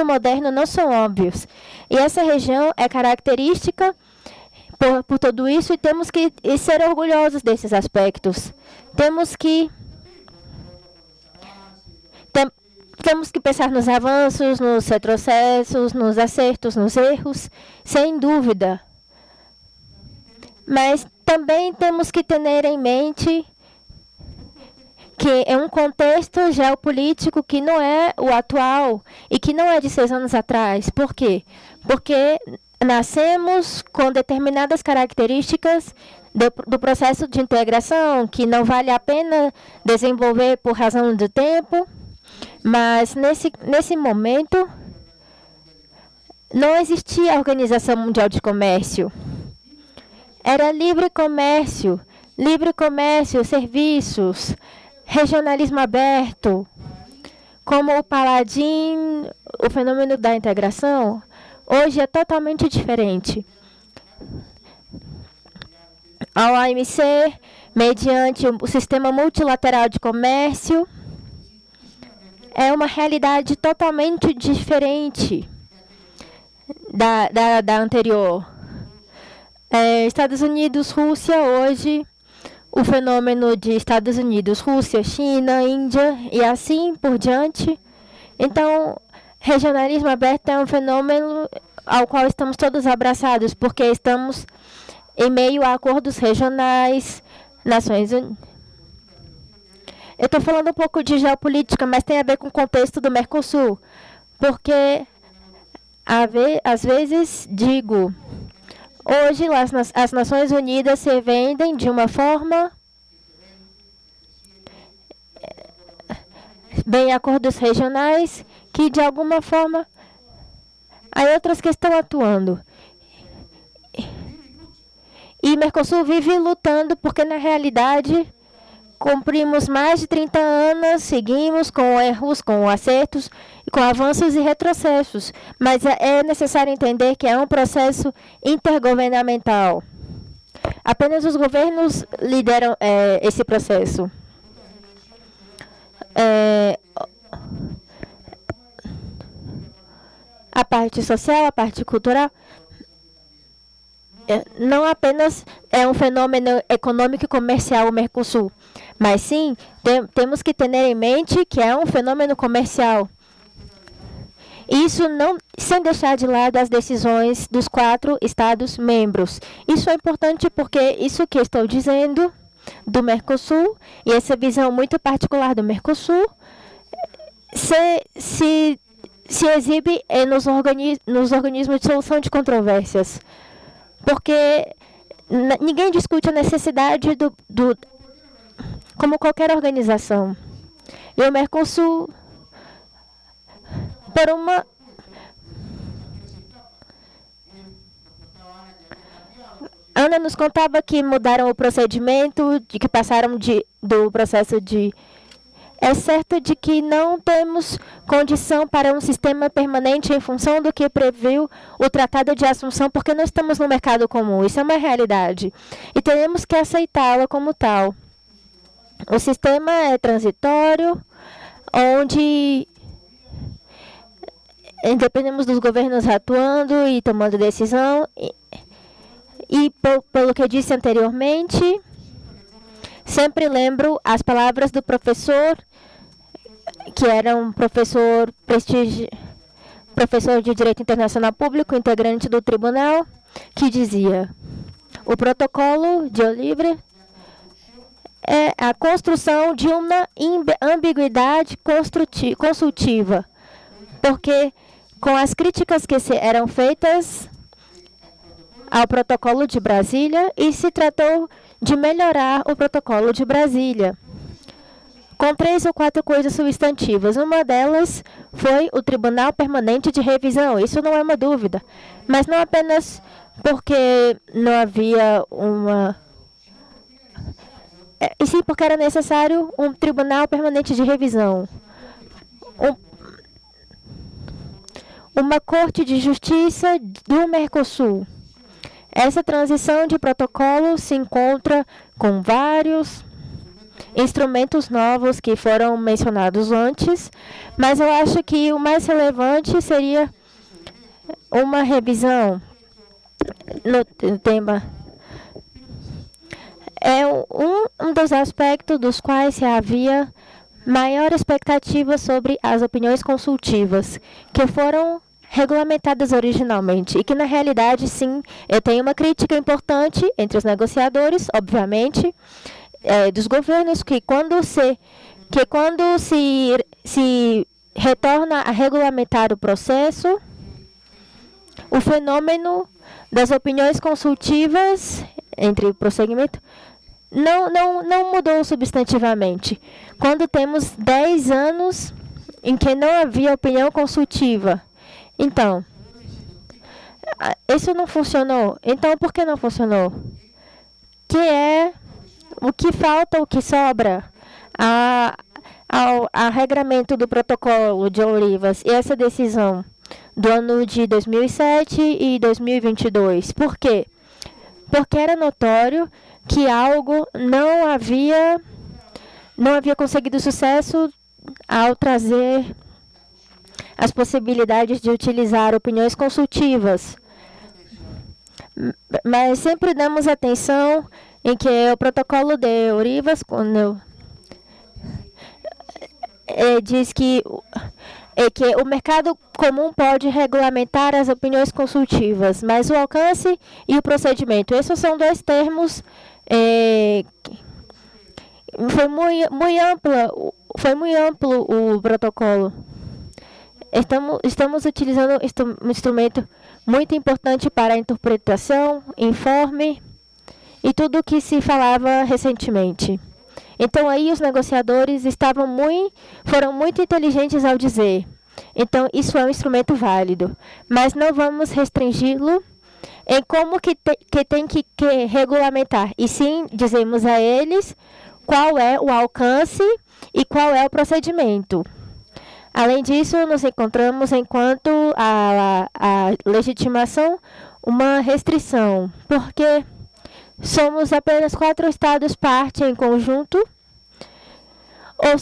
moderno não são óbvios. E essa região é característica por tudo isso e temos que ser orgulhosos desses aspectos. Temos que pensar nos avanços, nos retrocessos, nos acertos, nos erros, sem dúvida. Mas também temos que ter em mente que é um contexto geopolítico que não é o atual e que não é de 6 anos atrás. Por quê? Porque nascemos com determinadas características do processo de integração que não vale a pena desenvolver por razão do tempo, mas nesse momento não existia a Organização Mundial de Comércio. Era livre comércio, serviços, regionalismo aberto, como o Paladin, o fenômeno da integração, hoje é totalmente diferente. A OMC, mediante o sistema multilateral de comércio, é uma realidade totalmente diferente da anterior. Estados Unidos, Rússia, hoje, o fenômeno de Estados Unidos, Rússia, China, Índia e assim por diante. Então, regionalismo aberto é um fenômeno ao qual estamos todos abraçados, porque estamos em meio a acordos regionais, Nações Unidas. Eu estou falando um pouco de geopolítica, mas tem a ver com o contexto do Mercosul, porque às vezes digo, hoje as Nações Unidas se vendem de uma forma, bem acordos regionais, que de alguma forma há outras que estão atuando. E Mercosul vive lutando porque, na realidade, cumprimos mais de 30 anos, seguimos com erros, com acertos, com avanços e retrocessos. Mas é necessário entender que é um processo intergovernamental. Apenas os governos lideram esse processo. A parte social, a parte cultural, não apenas é um fenômeno econômico e comercial o Mercosul, mas sim temos que ter em mente que é um fenômeno comercial. Isso não, sem deixar de lado as decisões dos 4 Estados-membros. Isso é importante porque isso que estou dizendo do Mercosul, e essa visão muito particular do Mercosul, se exibe nos organismos de solução de controvérsias. Porque ninguém discute a necessidade como qualquer organização. E o Mercosul, por uma... Ana nos contava que mudaram o procedimento, de que passaram do processo de... É certo de que não temos condição para um sistema permanente em função do que previu o Tratado de Assunção, porque não estamos no mercado comum. Isso é uma realidade. E teremos que aceitá-la como tal. O sistema é transitório, onde dependemos dos governos atuando e tomando decisão. E pelo que eu disse anteriormente, sempre lembro as palavras do professor, que era um professor de Direito Internacional Público, integrante do tribunal, que dizia: o protocolo de Olivre é a construção de uma ambiguidade consultiva, porque com as críticas que eram feitas ao protocolo de Brasília, e se tratou de melhorar o protocolo de Brasília, com 3 ou 4 coisas substantivas. Uma delas foi o Tribunal Permanente de Revisão. Isso não é uma dúvida. Mas não apenas porque não havia e sim porque era necessário um Tribunal Permanente de Revisão. Uma Corte de Justiça do Mercosul. Essa transição de protocolo se encontra com vários instrumentos novos que foram mencionados antes, mas eu acho que o mais relevante seria uma revisão no tema. É um dos aspectos dos quais se havia maior expectativa sobre as opiniões consultivas, que foram regulamentadas originalmente, e que na realidade, sim, eu tenho uma crítica importante entre os negociadores, obviamente, dos governos, que quando se retorna a regulamentar o processo, o fenômeno das opiniões consultivas entre o prosseguimento não mudou substantivamente. Quando temos 10 anos em que não havia opinião consultiva, então, isso não funcionou. Então, por que não funcionou? Que é o que falta, o que sobra ao regramento do protocolo de Olivas e essa decisão do ano de 2007 e 2022. Por quê? Porque era notório que algo não havia conseguido sucesso ao trazer as possibilidades de utilizar opiniões consultivas. Mas sempre damos atenção em que o protocolo de Olivas, quando diz que é que o mercado comum pode regulamentar as opiniões consultivas, mas o alcance e o procedimento, esses são dois termos. Foi muito amplo o protocolo. Estamos utilizando um instrumento muito importante para a interpretação, informe e tudo o que se falava recentemente. Então aí os negociadores foram muito inteligentes ao dizer, então isso é um instrumento válido, mas não vamos restringi-lo em como que tem que regulamentar, e sim dizemos a eles qual é o alcance e qual é o procedimento. Além disso, nos encontramos, enquanto a legitimação, uma restrição, porque somos apenas 4 estados parte em conjunto, ou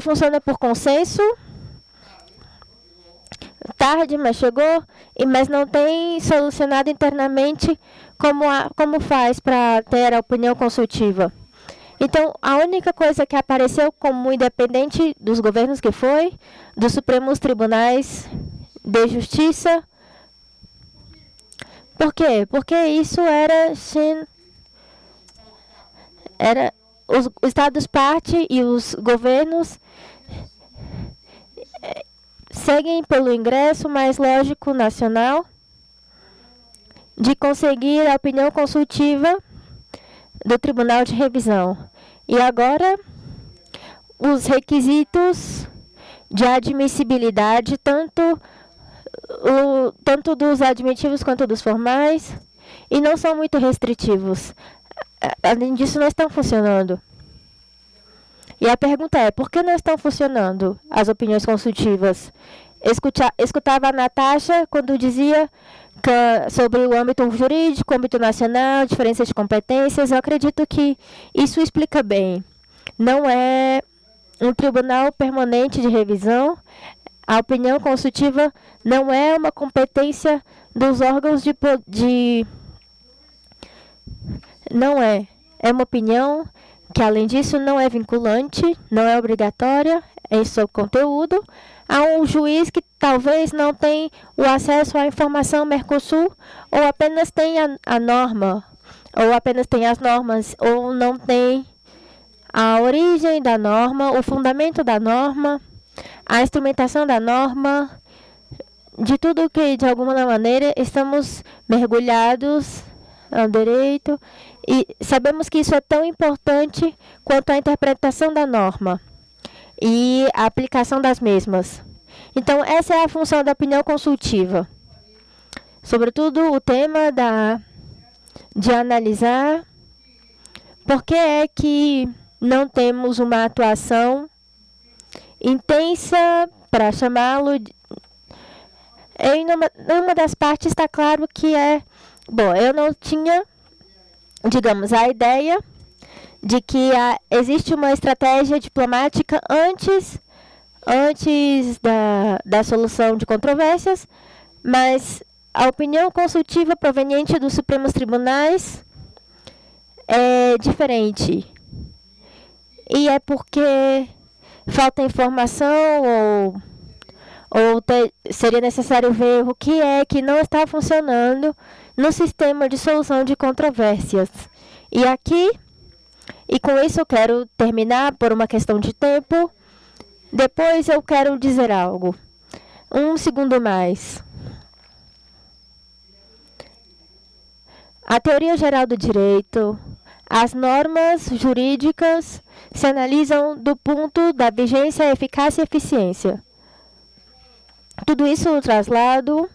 funciona por consenso, tarde, mas chegou, mas não tem solucionado internamente como faz para ter a opinião consultiva. Então, a única coisa que apareceu como independente dos governos que foi dos Supremos Tribunais de Justiça. Por quê? Porque isso era os estados parte e os governos seguem pelo ingresso mais lógico nacional de conseguir a opinião consultiva do Tribunal de Revisão. E agora, os requisitos de admissibilidade, tanto dos admitivos quanto dos formais, e não são muito restritivos. Além disso, não estão funcionando. E a pergunta é, por que não estão funcionando as opiniões consultivas? Escutava a Natasha quando dizia sobre o âmbito jurídico, o âmbito nacional, diferença de competências. Eu acredito que isso explica bem. Não é um tribunal permanente de revisão. A opinião consultiva não é uma competência dos órgãos não é. É uma opinião que, além disso, não é vinculante, não é obrigatória em seu conteúdo. Há um juiz que talvez não tenha o acesso à informação Mercosul, ou apenas tem a norma, ou apenas tem as normas, ou não tem a origem da norma, o fundamento da norma, a instrumentação da norma, de tudo que, de alguma maneira, estamos mergulhados ao direito, e sabemos que isso é tão importante quanto a interpretação da norma e a aplicação das mesmas. Então, essa é a função da opinião consultiva. Sobretudo, o tema de analisar por que é que não temos uma atuação intensa, para chamá-lo. Em uma das partes está claro que eu não tinha, digamos, a ideia de que existe uma estratégia diplomática antes da solução de controvérsias, mas a opinião consultiva proveniente dos Supremos Tribunais é diferente. E é porque falta informação seria necessário ver o que é que não está funcionando no sistema de solução de controvérsias. E com isso eu quero terminar por uma questão de tempo. Depois eu quero dizer algo. 1 segundo mais. A teoria geral do direito, as normas jurídicas se analisam do ponto da vigência, eficácia e eficiência. Tudo isso traslado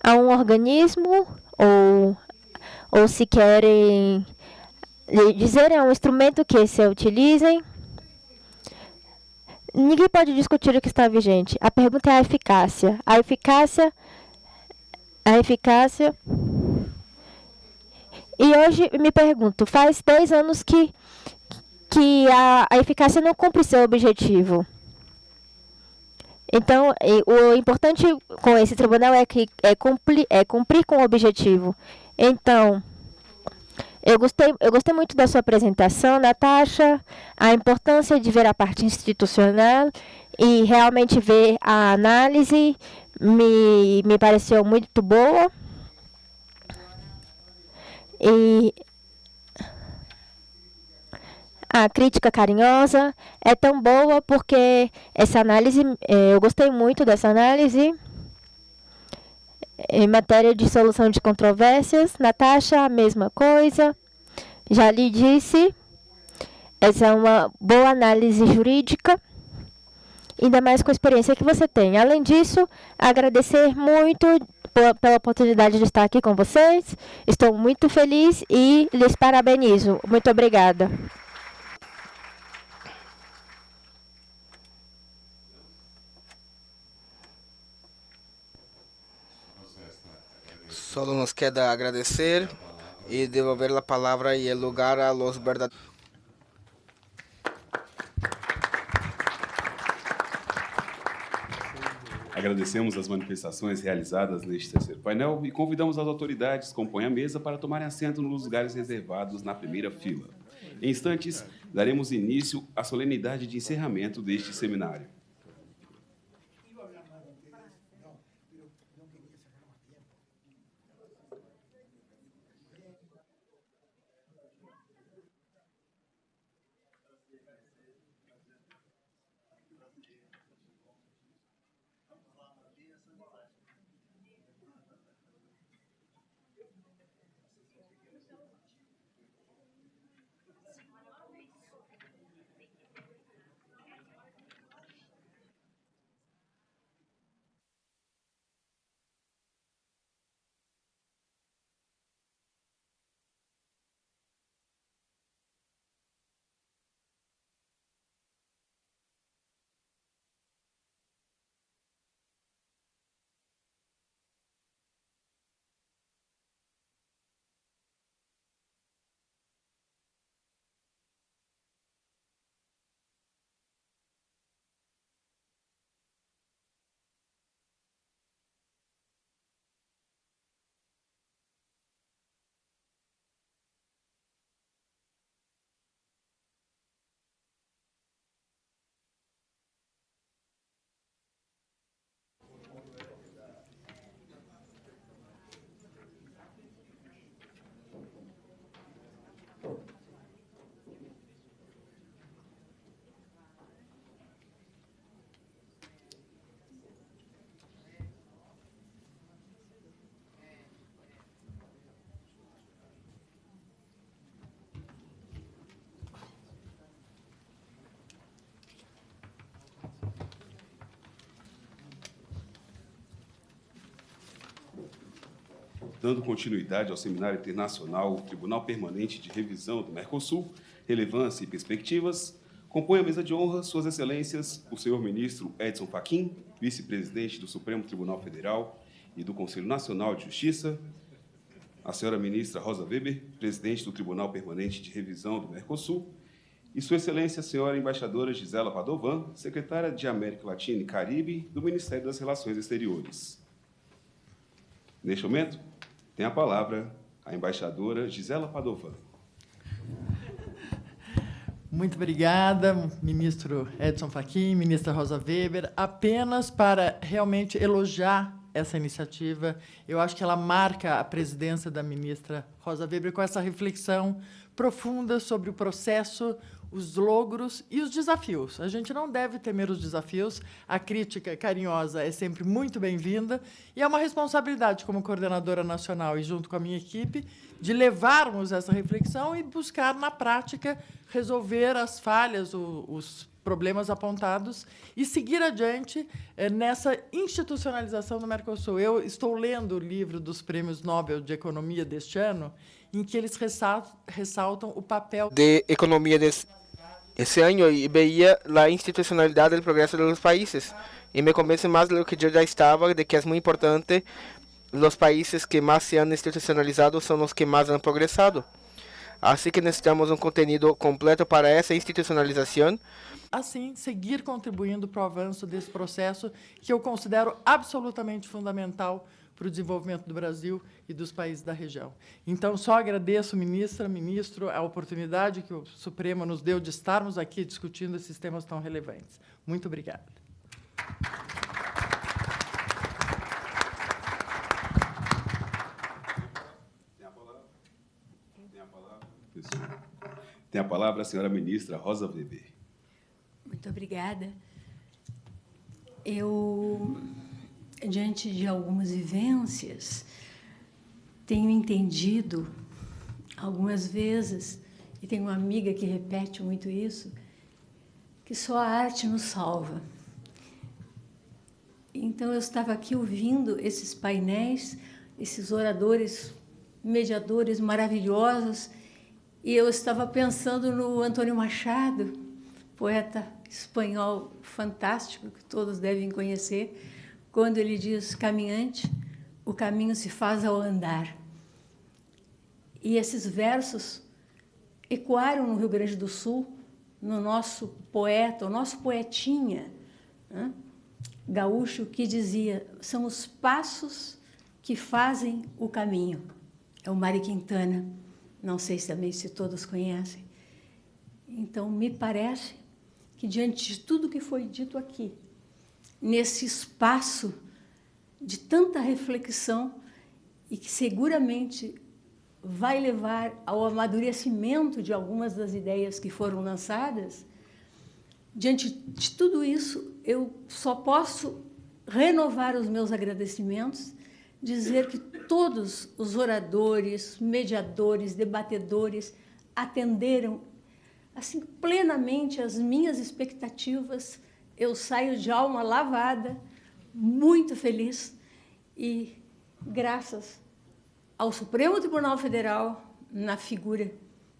a um organismo, ou se querem dizer, é um instrumento que se utilizem. Ninguém pode discutir o que está vigente. A pergunta é a eficácia. A eficácia. E hoje me pergunto, faz 10 anos que a eficácia não cumpre seu objetivo. Então, o importante com esse tribunal é cumprir com o objetivo. Então, eu gostei muito da sua apresentação, Natasha, a importância de ver a parte institucional e realmente ver a análise me pareceu muito boa. E a crítica carinhosa é tão boa porque essa análise, eu gostei muito dessa análise. Em matéria de solução de controvérsias, Natasha, a mesma coisa. Já lhe disse, essa é uma boa análise jurídica, ainda mais com a experiência que você tem. Além disso, agradecer muito pela oportunidade de estar aqui com vocês. Estou muito feliz e lhes parabenizo. Muito obrigada. Solo nos queda agradecer y devolver la palabra y el lugar a los verdaderos. Agradecemos as manifestações realizadas neste terceiro painel e convidamos as autoridades que compõem a mesa para tomarem assento nos lugares reservados na primeira fila. Em instantes, daremos início à solenidade de encerramento deste seminário. Dando continuidade ao Seminário Internacional Tribunal Permanente de Revisão do Mercosul, Relevância e Perspectivas, compõe a mesa de honra Suas Excelências, o senhor ministro Edson Fachin, vice-presidente do Supremo Tribunal Federal e do Conselho Nacional de Justiça, a senhora ministra Rosa Weber, presidente do Tribunal Permanente de Revisão do Mercosul, e Sua Excelência a senhora embaixadora Gisela Padovan, secretária de América Latina e Caribe do Ministério das Relações Exteriores. Neste momento, tem a palavra a embaixadora Gisela Padovan. Muito obrigada, ministro Edson Fachin, ministra Rosa Weber. Apenas para realmente elogiar essa iniciativa, eu acho que ela marca a presidência da ministra Rosa Weber com essa reflexão profunda sobre o processo, os logros e os desafios. A gente não deve temer os desafios, a crítica carinhosa é sempre muito bem-vinda e é uma responsabilidade como coordenadora nacional e junto com a minha equipe de levarmos essa reflexão e buscar, na prática, resolver as falhas, os problemas apontados e seguir adiante nessa institucionalização do Mercosul. Eu estou lendo o livro dos Prêmios Nobel de Economia deste ano, em que eles ressaltam o papel de economía de ese año y veía la institucionalidad del progreso de los países y me convence más de lo que yo ya estaba, de que es muy importante. Los países que más se han institucionalizado son los que más han progresado. Así que necesitamos un contenido completo para essa institucionalização. Assim, seguir contribuindo para o avanço desse processo que eu considero absolutamente fundamental para o desenvolvimento do Brasil e dos países da região. Então, só agradeço, ministra, ministro, a oportunidade que o Supremo nos deu de estarmos aqui discutindo esses temas tão relevantes. Muito obrigada. Tem a palavra a senhora ministra Rosa Weber. Muito obrigada. Eu, diante de algumas vivências, tenho entendido algumas vezes, e tenho uma amiga que repete muito isso, que só a arte nos salva. Então, eu estava aqui ouvindo esses painéis, esses oradores, mediadores maravilhosos, e eu estava pensando no Antônio Machado, poeta espanhol fantástico, que todos devem conhecer, quando ele diz: caminhante, o caminho se faz ao andar. E esses versos ecoaram no Rio Grande do Sul, no nosso poeta, o nosso poetinha, né, gaúcho, que dizia: são os passos que fazem o caminho. É o Mário Quintana, não sei também se todos conhecem. Então, me parece que, diante de tudo que foi dito aqui, nesse espaço de tanta reflexão, e que seguramente vai levar ao amadurecimento de algumas das ideias que foram lançadas, diante de tudo isso, eu só posso renovar os meus agradecimentos, dizer que todos os oradores, mediadores, debatedores atenderam assim plenamente as minhas expectativas. Eu saio de alma lavada, muito feliz, e graças ao Supremo Tribunal Federal, na figura,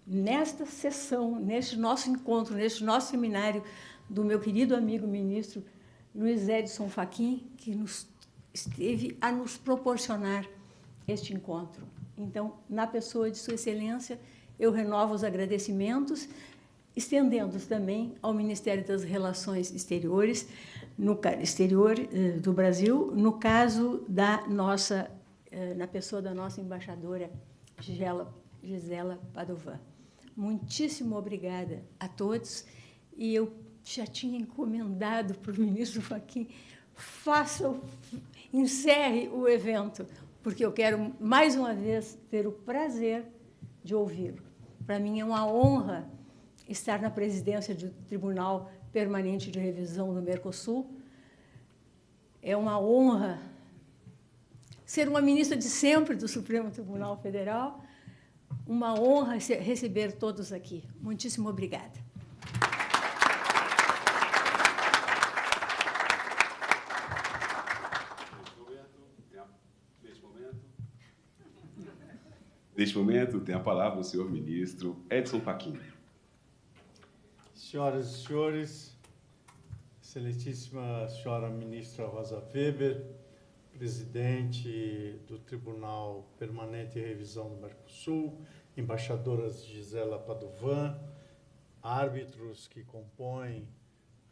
nesta sessão, neste nosso encontro, neste nosso seminário, do meu querido amigo ministro Luiz Edson Fachin, que esteve a nos proporcionar este encontro. Então, na pessoa de Sua Excelência, eu renovo os agradecimentos, estendendo também ao Ministério das Relações Exteriores, do Brasil, no caso da nossa, na pessoa da nossa embaixadora Gisela Padovan. Muitíssimo obrigada a todos, e eu já tinha encomendado para o ministro Fachin: encerre o evento, porque eu quero, mais uma vez, ter o prazer de ouvi-lo. Para mim é uma honra estar na presidência do Tribunal Permanente de Revisão do Mercosul. É uma honra ser uma ministra de sempre do Supremo Tribunal Federal. Uma honra receber todos aqui. Muitíssimo obrigada. Neste momento, tem a palavra o senhor ministro Edson Fachin. Senhoras e senhores, excelentíssima senhora ministra Rosa Weber, presidente do Tribunal Permanente de Revisão do Mercosul, embaixadoras Gisela Padovan, árbitros que compõem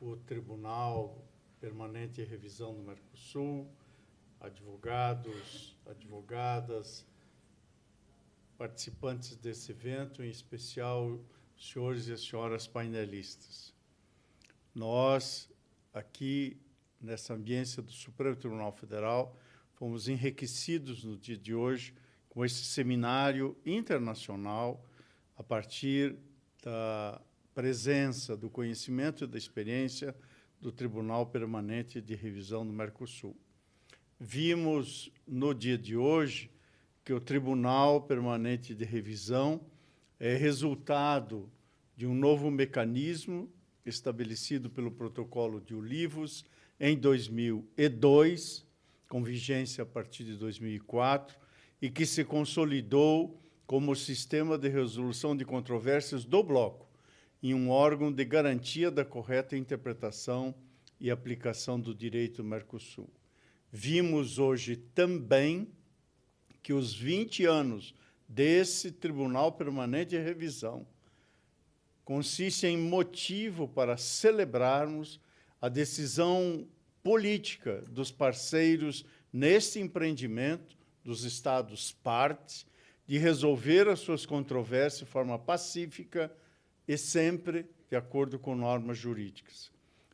o Tribunal Permanente de Revisão do Mercosul, advogados, advogadas, participantes desse evento, em especial os senhores e as senhoras painelistas. Nós, aqui, nessa ambiência do Supremo Tribunal Federal, fomos enriquecidos no dia de hoje com esse seminário internacional a partir da presença, do conhecimento e da experiência do Tribunal Permanente de Revisão do Mercosul. Vimos, no dia de hoje, que o Tribunal Permanente de Revisão é resultado de um novo mecanismo estabelecido pelo Protocolo de Olivos em 2002, com vigência a partir de 2004, e que se consolidou como sistema de resolução de controvérsias do bloco, em um órgão de garantia da correta interpretação e aplicação do direito Mercosul. Vimos hoje também que os 20 anos desse Tribunal Permanente de Revisão consistem em motivo para celebrarmos a decisão política dos parceiros neste empreendimento, dos Estados partes, de resolver as suas controvérsias de forma pacífica e sempre de acordo com normas jurídicas.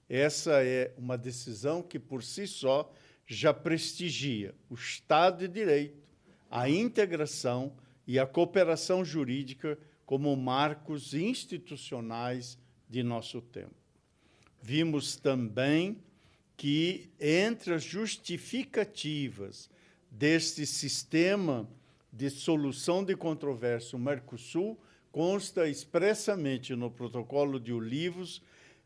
Essa é uma decisão que, por si só, já prestigia o Estado de Direito, a integração e a cooperação jurídica como marcos institucionais de nosso tempo. Vimos também que, entre as justificativas deste sistema de solução de controvérsia, o Mercosul, consta expressamente no protocolo de Olivos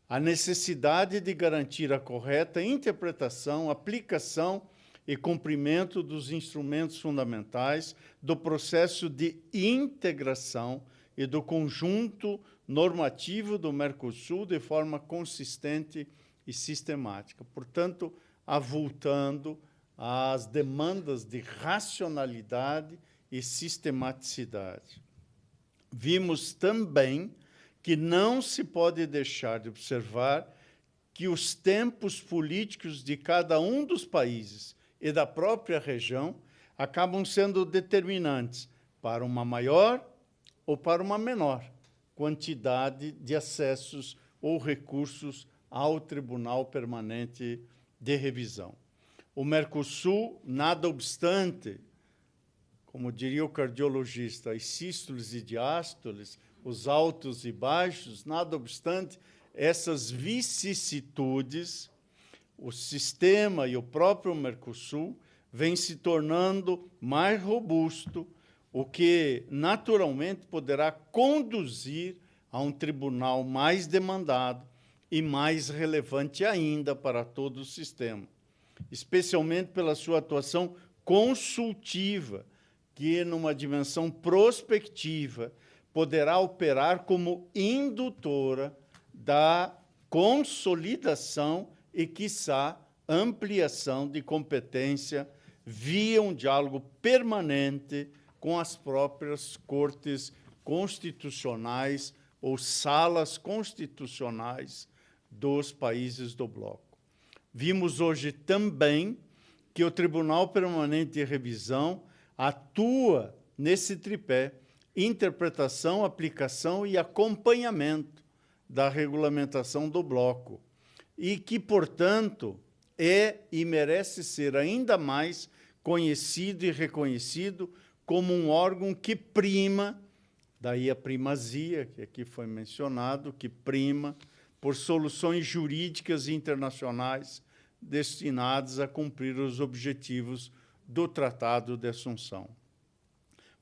a necessidade de garantir a correta interpretação, aplicação e cumprimento dos instrumentos fundamentais do processo de integração e do conjunto normativo do Mercosul de forma consistente e sistemática. Portanto, avultando às demandas de racionalidade e sistematicidade. Vimos também que não se pode deixar de observar que os tempos políticos de cada um dos países e da própria região acabam sendo determinantes para uma maior ou para uma menor quantidade de acessos ou recursos ao Tribunal Permanente de Revisão. O Mercosul, nada obstante, como diria o cardiologista, as sístoles e diástoles, os altos e baixos, nada obstante essas vicissitudes, o sistema e o próprio Mercosul vem se tornando mais robusto, o que naturalmente poderá conduzir a um tribunal mais demandado e mais relevante ainda para todo o sistema, especialmente pela sua atuação consultiva, que, numa dimensão prospectiva, poderá operar como indutora da consolidação e, quiçá, ampliação de competência via um diálogo permanente com as próprias cortes constitucionais ou salas constitucionais dos países do bloco. Vimos hoje também que o Tribunal Permanente de Revisão atua nesse tripé: interpretação, aplicação e acompanhamento da regulamentação do bloco, e que, portanto, é e merece ser ainda mais conhecido e reconhecido como um órgão que prima, daí a primazia, que aqui foi mencionado, que prima por soluções jurídicas internacionais destinadas a cumprir os objetivos do Tratado de Assunção.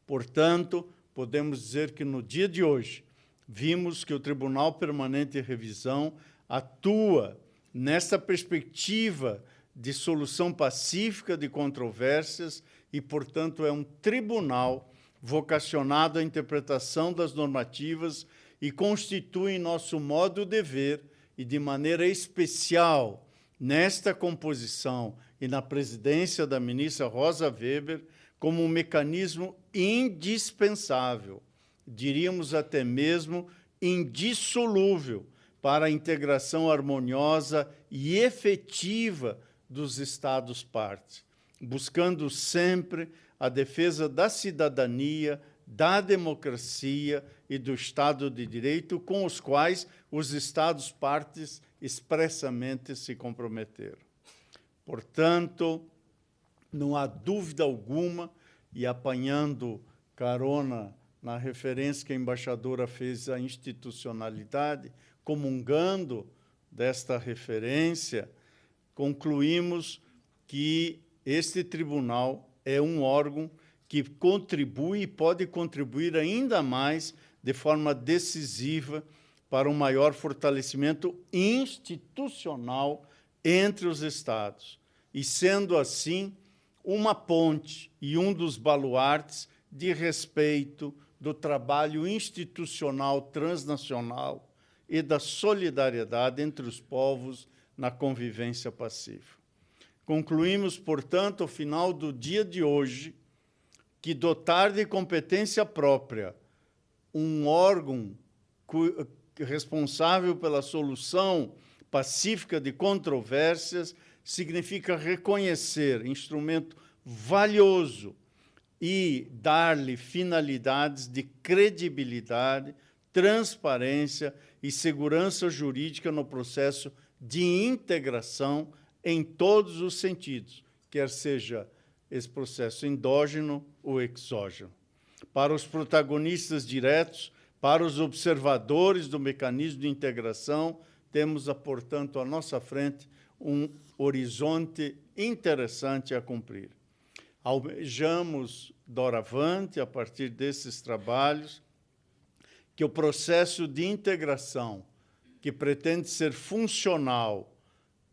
Portanto, podemos dizer que, no dia de hoje, vimos que o Tribunal Permanente de Revisão atua nessa perspectiva de solução pacífica de controvérsias e, portanto, é um tribunal vocacionado à interpretação das normativas e constitui, em nosso modo de ver, e de maneira especial, nesta composição e na presidência da ministra Rosa Weber, como um mecanismo indispensável, diríamos até mesmo indissolúvel, para a integração harmoniosa e efetiva dos Estados-partes, buscando sempre a defesa da cidadania, da democracia e do Estado de Direito, com os quais os Estados-partes expressamente se comprometeram. Portanto, não há dúvida alguma, e apanhando carona na referência que a embaixadora fez à institucionalidade, comungando desta referência, concluímos que este tribunal é um órgão que contribui e pode contribuir ainda mais de forma decisiva para um maior fortalecimento institucional entre os Estados, e, sendo assim, uma ponte e um dos baluartes de respeito do trabalho institucional transnacional e da solidariedade entre os povos na convivência pacífica. Concluímos, portanto, ao final do dia de hoje, que dotar de competência própria um órgão responsável pela solução pacífica de controvérsias significa reconhecer instrumento valioso e dar-lhe finalidades de credibilidade, transparência e segurança jurídica no processo de integração em todos os sentidos, quer seja esse processo endógeno ou exógeno. Para os protagonistas diretos, Para os observadores do mecanismo de integração, temos, portanto, à nossa frente um horizonte interessante a cumprir. Almejamos, doravante, a partir desses trabalhos, que o processo de integração, que pretende ser funcional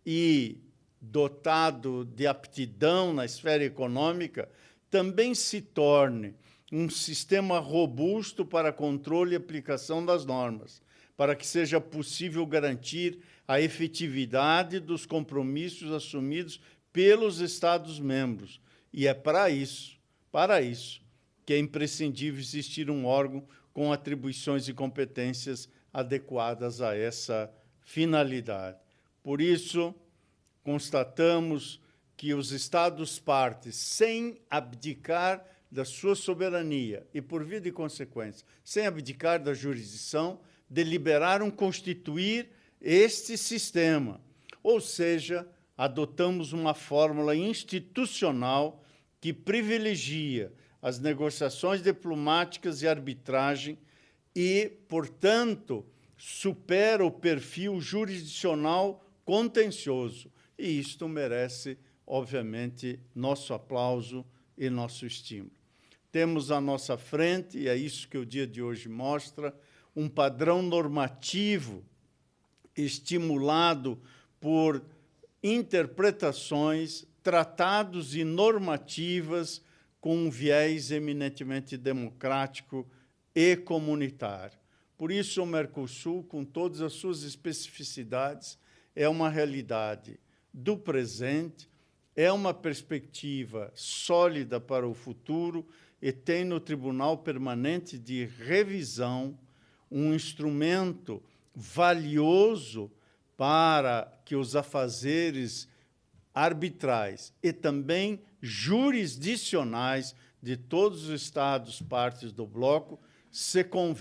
e dotado de aptidão na esfera econômica, também se torne um sistema robusto para controle e aplicação das normas, para que seja possível garantir a efetividade dos compromissos assumidos pelos Estados-membros. E é para isso, que é imprescindível existir um órgão com atribuições e competências adequadas a essa finalidade. Por isso, constatamos que os Estados-partes, sem abdicar da sua soberania e, por via de consequência, sem abdicar da jurisdição, deliberaram constituir este sistema, ou seja, adotamos uma fórmula institucional que privilegia as negociações diplomáticas e arbitragem e, portanto, supera o perfil jurisdicional contencioso. E isto merece, obviamente, nosso aplauso e nosso estímulo. Temos à nossa frente, e é isso que o dia de hoje mostra, um padrão normativo estimulado por interpretações, tratados e normativas com um viés eminentemente democrático e comunitário. Por isso, o Mercosul, com todas as suas especificidades, é uma realidade do presente, é uma perspectiva sólida para o futuro e tem no Tribunal Permanente de Revisão um instrumento valioso para que os afazeres arbitrais e também jurisdicionais de todos os Estados partes do bloco se convertam